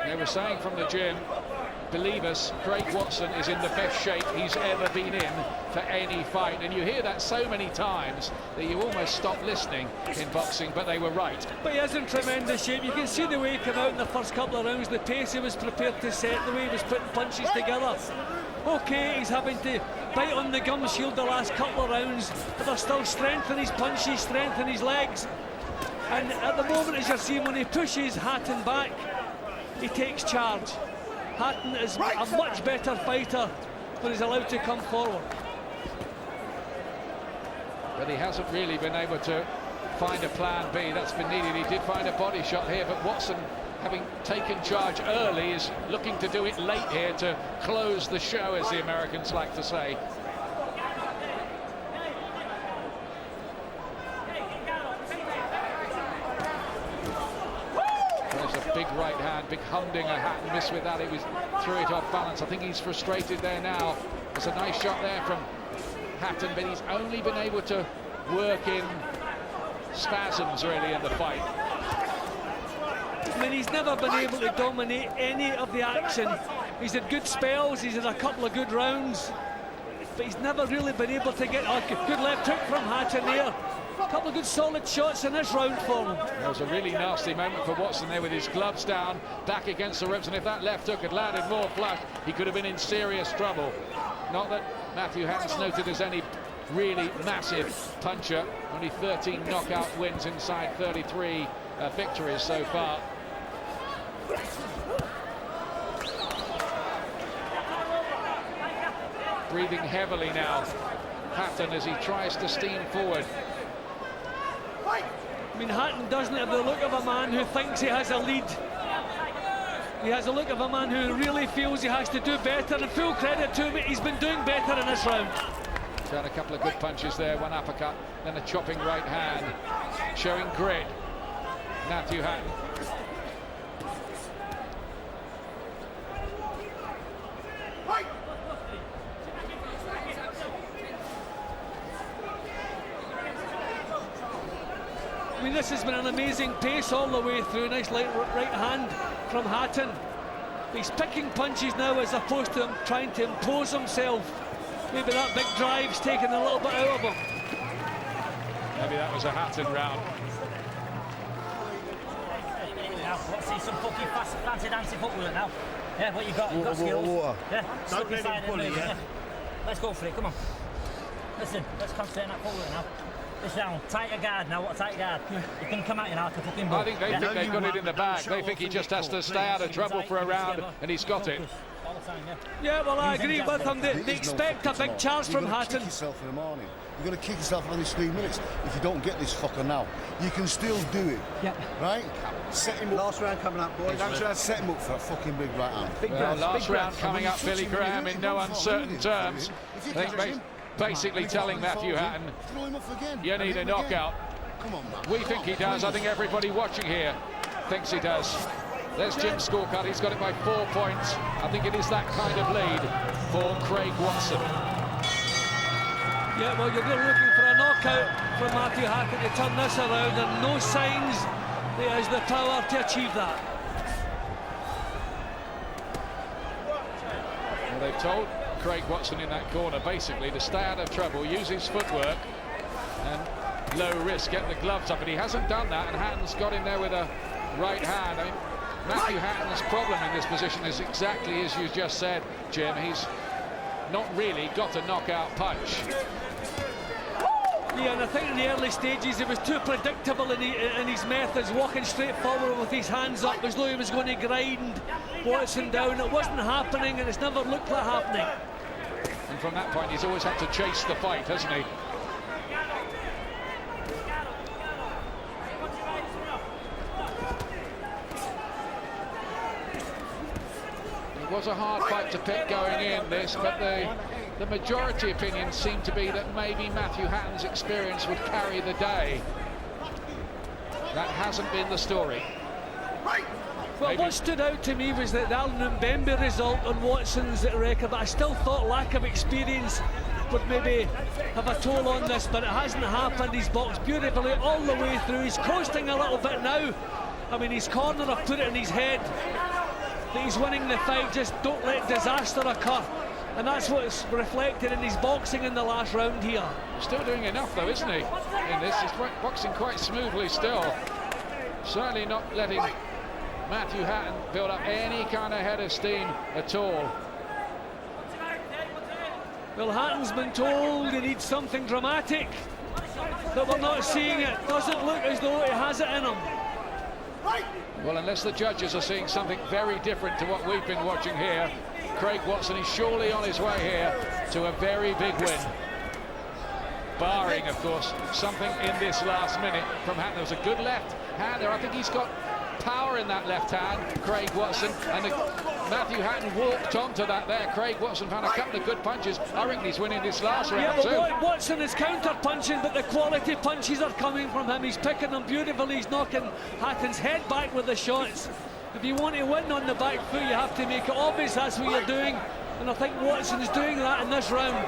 They were saying from the gym, believe us, Craig Watson is in the best shape he's ever been in for any fight, and you hear that so many times that you almost stop listening in boxing, but they were right. But he is in tremendous shape. You can see the way he came out in the first couple of rounds, the pace he was prepared to set, the way he was putting punches together. Okay, he's having to bite on the gum shield the last couple of rounds, but there's still strength in his punches, strength in his legs. And at the moment, as you're seeing, when he pushes Hatton back, he takes charge. Hatton is a much better fighter when he's allowed to come forward. But he hasn't really been able to find a plan B. That's been needed. He did find a body shot here, but Watson, having taken charge early, is looking to do it late here to close the show, as the Americans like to say. Big right hand, big Humdinger. Hatton missed with that. It was threw it off balance. I think he's frustrated there now. There's a nice shot there from Hatton, but he's only been able to work in spasms really in the fight. I mean, he's never been able to dominate any of the action. He's had good spells, he's had a couple of good rounds, but he's never really been able to get a good left hook from Hatton there. A couple of good solid shots in this round for him. There was a really nasty moment for Watson there with his gloves down, back against the ribs, and if that left hook had landed more flush, he could have been in serious trouble. Not that Matthew Hatton's noted as any really massive puncher, only 13 knockout wins inside 33 victories so far. Breathing heavily now, Hatton, as he tries to steam forward. I mean, Hatton doesn't have the look of a man who thinks he has a lead. He has a look of a man who really feels he has to do better, and full credit to him, he's been doing better in this round. He's had a couple of good punches there, one uppercut, then a chopping right hand, showing grit. Matthew Hatton. I mean, this has been an amazing pace all the way through. Nice light right hand from Hatton. He's picking punches now as opposed to him trying to impose himself. Maybe that big drive's taken a little bit out of him. Maybe that was a Hatton round. Now, let's see some fucking fancy dancy footwork now. Yeah, what you got? You've got skills. Water. Yeah, Don't stuck let inside him bully, and yeah? Let's go for it, come on. Listen, let's concentrate on that footwork now. This round, tighter guard now, what a tight guard. You can come at you now like a fucking bull. I think they think they've got it in the bag. They think he just has to stay out of trouble for a round, and he's got it. All the time, yeah. Yeah, well, I agree with him. They expect a big charge from Hatton. Kick yourself in the morning. You're going to kick yourself for these 3 minutes. If you don't get this fucker now, you can still do it. Yeah. Right? Set him up. Last round coming up, boys. Set him up for a fucking big right hand. Well, last round coming up, Billy Graham, in no uncertain terms. I think basically telling Matthew Hatton, you need a knockout. Come on, man. We think he does. I think everybody watching here thinks he does. There's Jim's scorecard. He's got it by 4 points. I think it is that kind of lead for Craig Watson. Yeah, well, you're really looking for a knockout from Matthew Hatton to turn this around, and no signs that he has the power to achieve that. Well, they've told Craig Watson in that corner basically to stay out of trouble, use his footwork and low risk, get the gloves up, and he hasn't done that, and Hatton's got him there with a right hand. I mean, Matthew Hatton's problem in this position is exactly as you just said, Jim. He's not really got a knockout punch. Yeah, and I think in the early stages it was too predictable in his methods, walking straight forward with his hands up as though he was going to grind Watson down. It wasn't happening, and it's never looked like happening. And from that point, he's always had to chase the fight, hasn't he? It was a hard fight to pick going in, this, but the majority opinion seemed to be that maybe Matthew Hatton's experience would carry the day. That hasn't been the story. Well, what stood out to me was that the Alan Mbembe result on Watson's record, but I still thought lack of experience would maybe have a toll on this, but it hasn't happened. He's boxed beautifully all the way through. He's coasting a little bit now. I mean, his corner have put it in his head that he's winning the fight. Just don't let disaster occur. And that's what's reflected in his boxing in the last round here. Still doing enough though, isn't he, in this? He's boxing quite smoothly still. Certainly not letting Matthew Hatton build up any kind of head of steam at all. Well, Hatton's been told he needs something dramatic, but we're not seeing it. Doesn't look as though he has it in him. Well, unless the judges are seeing something very different to what we've been watching here, Craig Watson is surely on his way here to a very big win. Barring, of course, something in this last minute from Hatton. There was a good left hand there. I think he's got power in that left hand, Craig Watson, and Matthew Hatton walked onto that there. Craig Watson found a couple of good punches. I think he's winning this last round too. Watson is counter-punching, but the quality punches are coming from him. He's picking them beautifully. He's knocking Hatton's head back with the shots. If you want to win on the back foot, you have to make it obvious that's what you're doing, and I think Watson's doing that in this round.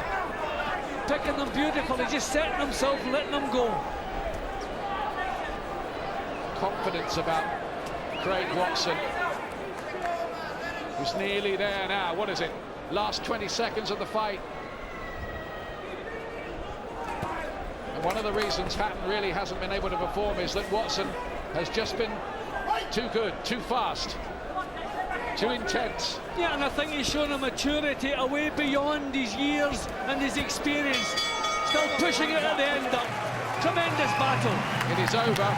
Picking them beautifully, just setting himself, letting them go. Confidence about Craig Watson, who's nearly there now. What is it? Last 20 seconds of the fight. And one of the reasons Hatton really hasn't been able to perform is that Watson has just been too good, too fast, too intense. Yeah, and I think he's shown a maturity away beyond his years and his experience. Still pushing it at the end up. Tremendous battle. It is over.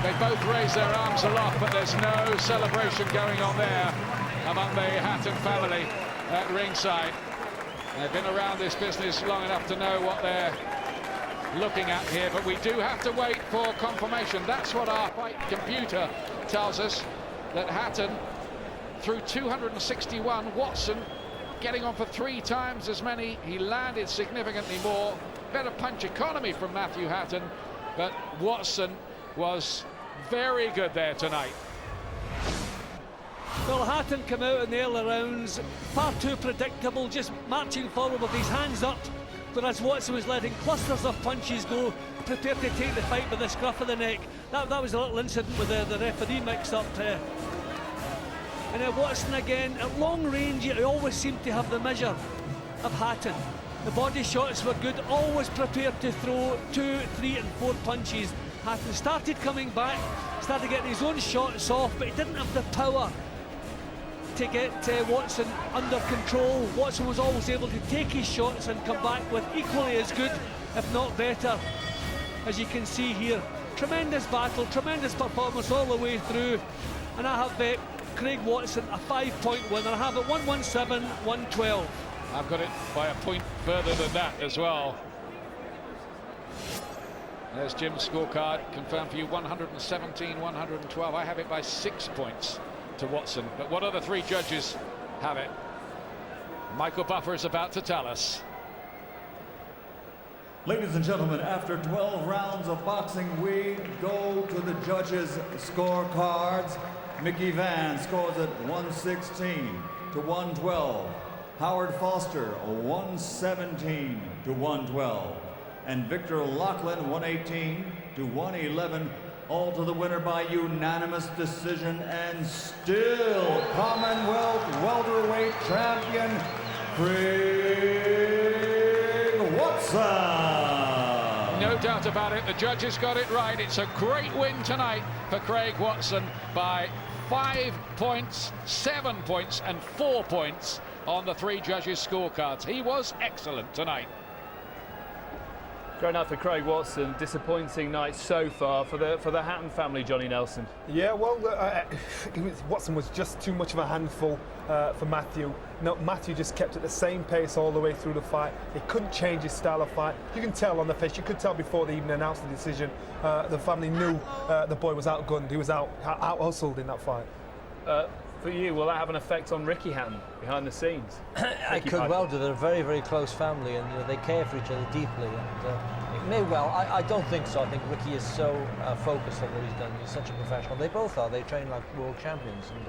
They both raise their arms aloft, but there's no celebration going on there among the Hatton family at ringside. They've been around this business long enough to know what they're looking at here, but we do have to wait for confirmation. That's what our fight computer tells us, that Hatton threw 261, Watson getting on for 3 times as many. He landed significantly more. Better punch economy from Matthew Hatton, but Watson was very good there tonight. Well, Hatton came out in the early rounds far too predictable, just marching forward with his hands up, whereas Watson was letting clusters of punches go, prepared to take the fight by the scruff of the neck. That was a little incident with the referee mix-up. And then Watson again, at long range, he always seemed to have the measure of Hatton. The body shots were good, always prepared to throw 2, 3 and 4 punches. Hatton started coming back, started getting his own shots off, but he didn't have the power to get Watson under control. Watson was always able to take his shots and come back with equally as good, if not better, as you can see here. Tremendous battle, tremendous performance all the way through, and I have Craig Watson a 5-point winner. I have it 117-112. I've got it by a point further than that as well. There's Jim's scorecard, confirmed for you, 117-112. I have it by 6 points to Watson. But what other 3 judges have it? Michael Buffer is about to tell us. Ladies and gentlemen, after 12 rounds of boxing, we go to the judges' scorecards. Mickey Van scores at 116-112. Howard Foster, 117-112. And Victor Lachlan, 118-111. All to the winner by unanimous decision, and still Commonwealth welterweight champion, Craig Watson. No doubt about it, the judges got it right. It's a great win tonight for Craig Watson by 5 points, 7 points and 4 points on the 3 judges' scorecards. He was excellent tonight. Great night for Craig Watson. Disappointing night so far for the Hatton family, Johnny Nelson. Yeah, well, Watson was just too much of a handful for Matthew. No, Matthew just kept at the same pace all the way through the fight. He couldn't change his style of fight. You can tell on the face. You could tell before they even announced the decision. The family knew the boy was outgunned. He was out-hustled in that fight. For you, will that have an effect on Ricky Hatton behind the scenes? It could well do. They're a very, very close family, and they care for each other deeply. And it may well. I don't think so. I think Ricky is so focused on what he's done. He's such a professional. They both are. They train like world champions, and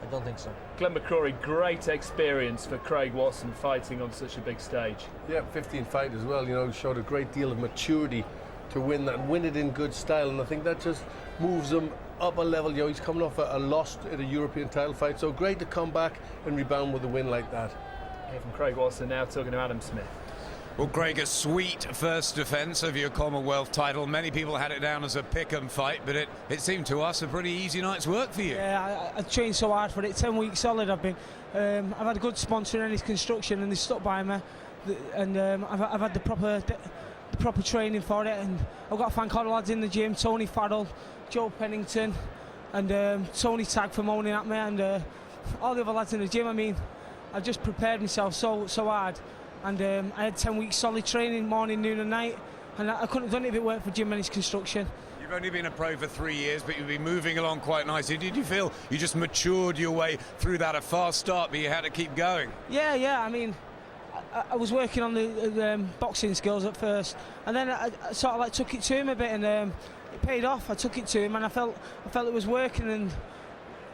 I don't think so. Glenn McCrory, great experience for Craig Watson fighting on such a big stage. Yeah, 15th fight as well. You know, showed a great deal of maturity to win that, and win it in good style. And I think that just moves him up a level. You know, he's coming off a loss at a European title fight, so great to come back and rebound with a win like that. Here from Craig Watson, now talking to Adam Smith. Well, Craig, a sweet first defence of your Commonwealth title. Many people had it down as a pick-em fight, but it seemed to us a pretty easy night's work for you. Yeah, I trained so hard for it. 10 weeks solid I've been. I've had a good sponsor in Ennis Construction, and they stuck by me. And I've had the proper training for it, and I've got to thank all the lads in the gym, Tony Farrell, Joe Pennington, and Tony Tagg for moaning at me, and all the other lads in the gym. I mean, I just prepared myself so hard, and I had 10 weeks solid training, morning, noon and night, and I couldn't have done it if it weren't for Jim Ennis Construction. You've only been a pro for 3 years, but you've been moving along quite nicely. Did you feel you just matured your way through that, a fast start, but you had to keep going? Yeah, I mean, I was working on the boxing skills at first, and then I sort of like took it to him a bit, and it paid off. I took it to him, and I felt it was working, and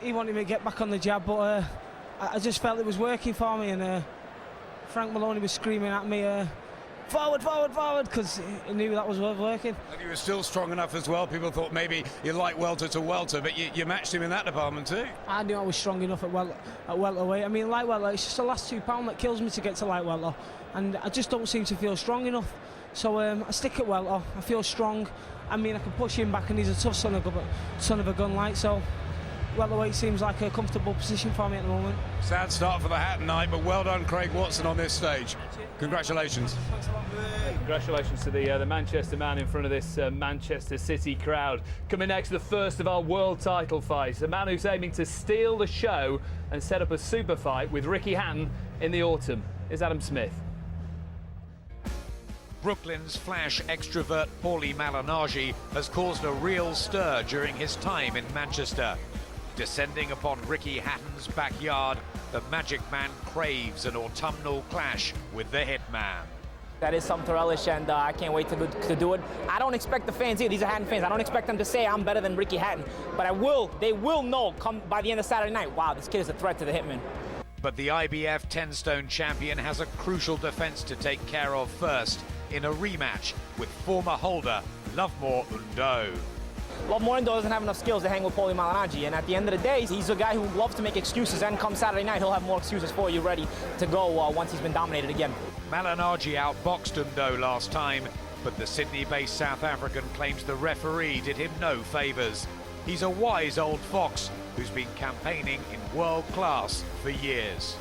he wanted me to get back on the jab, but I just felt it was working for me, and Frank Maloney was screaming at me, forward, because he knew that was working. And you were still strong enough as well. People thought maybe you light welter to welter, but you matched him in that department too. I knew I was strong enough at welterweight. I mean, light welter, it's just the last £2 that kills me to get to light welter, and I just don't seem to feel strong enough. So I stick at welter. I feel strong. I mean, I can push him back, and he's a tough son of a gun, like, so welterweight seems like a comfortable position for me at the moment. Sad start for the Hatton night, but well done, Craig Watson, on this stage. Congratulations. Congratulations to the Manchester man in front of this Manchester City crowd. Coming next, the first of our world title fights, a man who's aiming to steal the show and set up a super fight with Ricky Hatton in the autumn, is Adam Smith. Brooklyn's flash extrovert Paulie Malignaggi has caused a real stir during his time in Manchester. Descending upon Ricky Hatton's backyard, the Magic Man craves an autumnal clash with the Hitman. That is something to relish, and I can't wait to do it. I don't expect the fans here, these are Hatton fans, I don't expect them to say I'm better than Ricky Hatton, but they will know come by the end of Saturday night, wow, this kid is a threat to the Hitman. But the IBF 10-stone champion has a crucial defence to take care of first in a rematch with former holder Lovemore Undo. Lovemore Undo doesn't have enough skills to hang with Paulie Malignaggi, and at the end of the day, he's a guy who loves to make excuses, and come Saturday night, he'll have more excuses for you ready to go once he's been dominated again. Malignaggi outboxed Undo last time, but the Sydney-based South African claims the referee did him no favours. He's a wise old fox who's been campaigning in world class for years.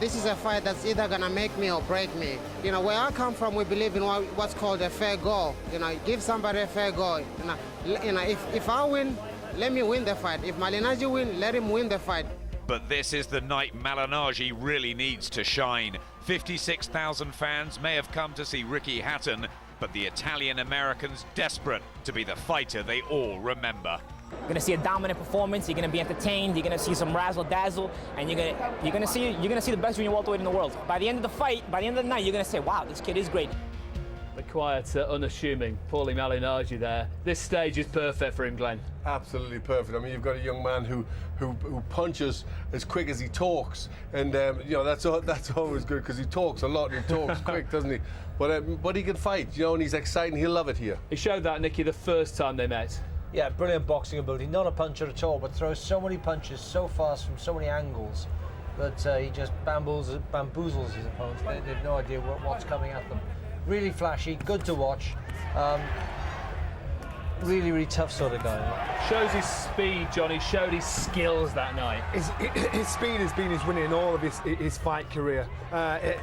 This is a fight that's either gonna make me or break me. You know, where I come from, we believe in what's called a fair go. You know, give somebody a fair go. You know, if I win, let me win the fight. If Malignaggi win, let him win the fight. But this is the night Malignaggi really needs to shine. 56,000 fans may have come to see Ricky Hatton, but the Italian-American's desperate to be the fighter they all remember. You're gonna see a dominant performance. You're gonna be entertained. You're gonna see some razzle dazzle, and you're gonna see the best junior welterweight in the world. By the end of the fight, by the end of the night, you're gonna say, "Wow, this kid is great." The quiet, unassuming Paulie Malignaggi there. This stage is perfect for him, Glenn. Absolutely perfect. I mean, you've got a young man who punches as quick as he talks, and you know, that's always good because he talks a lot. And he talks quick, doesn't he? But he can fight, you know, and he's exciting. He'll love it here. He showed that, Nicky, the first time they met. Yeah, brilliant boxing ability. Not a puncher at all, but throws so many punches so fast from so many angles that he just bamboozles his opponents. They have no idea what's coming at them. Really flashy, good to watch. Really, really tough sort of guy. Shows his speed, Johnny. Showed his skills that night. His speed has been his winning in all of his fight career.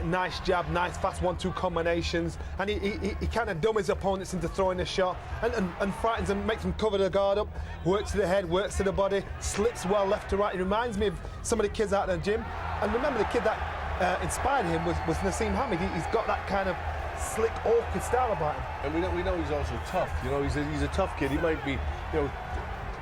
Nice jab, nice fast 1-2 combinations, and he kind of dummies opponents into throwing a shot and frightens them, makes them cover the guard up, works to the head, works to the body, slips well left to right. He reminds me of some of the kids out in the gym. And remember, the kid that inspired him was Nassim Hamid. He's got that kind of slick, awkward style about him. And we know he's also tough. You know, he's a tough kid. He might be, you know,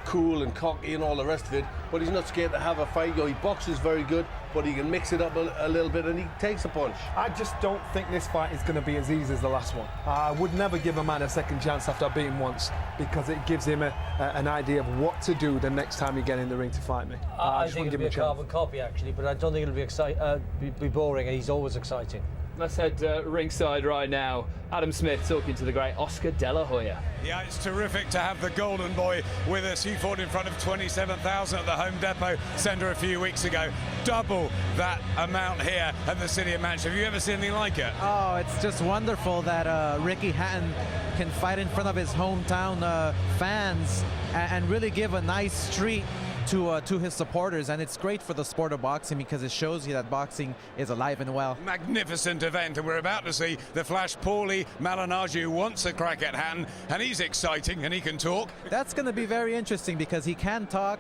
cool and cocky and all the rest of it, but he's not scared to have a fight. He boxes very good, but he can mix it up a little bit, and he takes a punch. I just don't think this fight is going to be as easy as the last one. I would never give a man a second chance after I beat him once, because it gives him an idea of what to do the next time you get in the ring to fight me. I think it'll be a carbon copy, actually, but I don't think it'll be boring, and he's always exciting. Let's head ringside right now. Adam Smith talking to the great Oscar De La Hoya. Yeah, it's terrific to have the Golden Boy with us. He fought in front of 27,000 at the Home Depot Centre a few weeks ago. Double that amount here at the City of Manchester. Have you ever seen anything like it? Oh, it's just wonderful that Ricky Hatton can fight in front of his hometown fans and really give a nice treat to his supporters, and it's great for the sport of boxing because it shows you that boxing is alive and well. Magnificent event, and we're about to see the Flash Paulie Malignaggi wants a crack at Hatton, and he's exciting and he can talk. That's going to be very interesting because he can talk.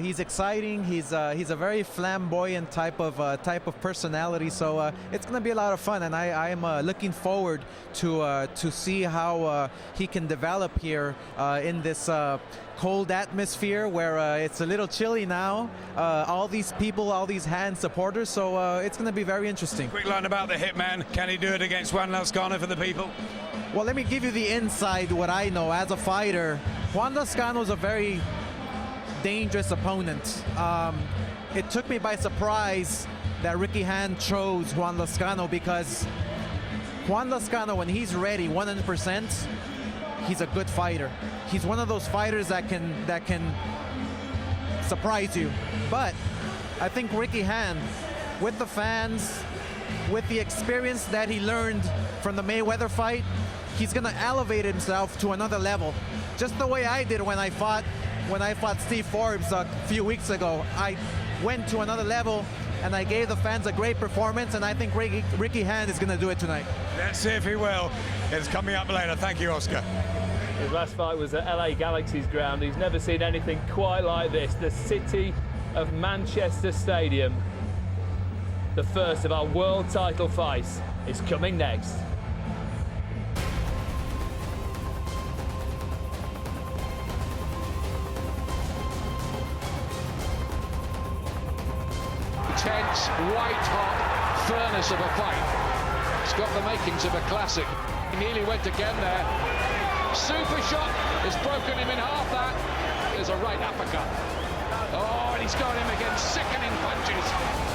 He's exciting. He's a very flamboyant type of personality. So it's going to be a lot of fun, and I am looking forward to see how he can develop here in this cold atmosphere where it's a little chilly now. All these people, all these Hatton supporters. So it's going to be very interesting. Quick line about the Hitman. Can he do it against Juan Lozcano for the people? Well, let me give you the inside what I know as a fighter. Juan Lozcano is a very dangerous opponent. It took me by surprise that Ricky Hatton chose Juan Lozcano because Juan Lozcano, when he's ready 100%, he's a good fighter. He's one of those fighters that can surprise you. But I think Ricky Hatton, with the fans, with the experience that he learned from the Mayweather fight, he's gonna elevate himself to another level. Just the way I did when I fought Steve Forbes a few weeks ago. I went to another level and I gave the fans a great performance, and I think Ricky Hatton is gonna do it tonight. Let's see if he will. It's coming up later. Thank you, Oscar. His last fight was at LA Galaxy's ground. He's never seen anything quite like this. The City of Manchester Stadium. The first of our world title fights is coming next. Intense, white-hot furnace of a fight. It's got the makings of a classic. He nearly went again there. Super shot has broken him in half. That is a right uppercut. Oh, and he's got him again. Sickening punches.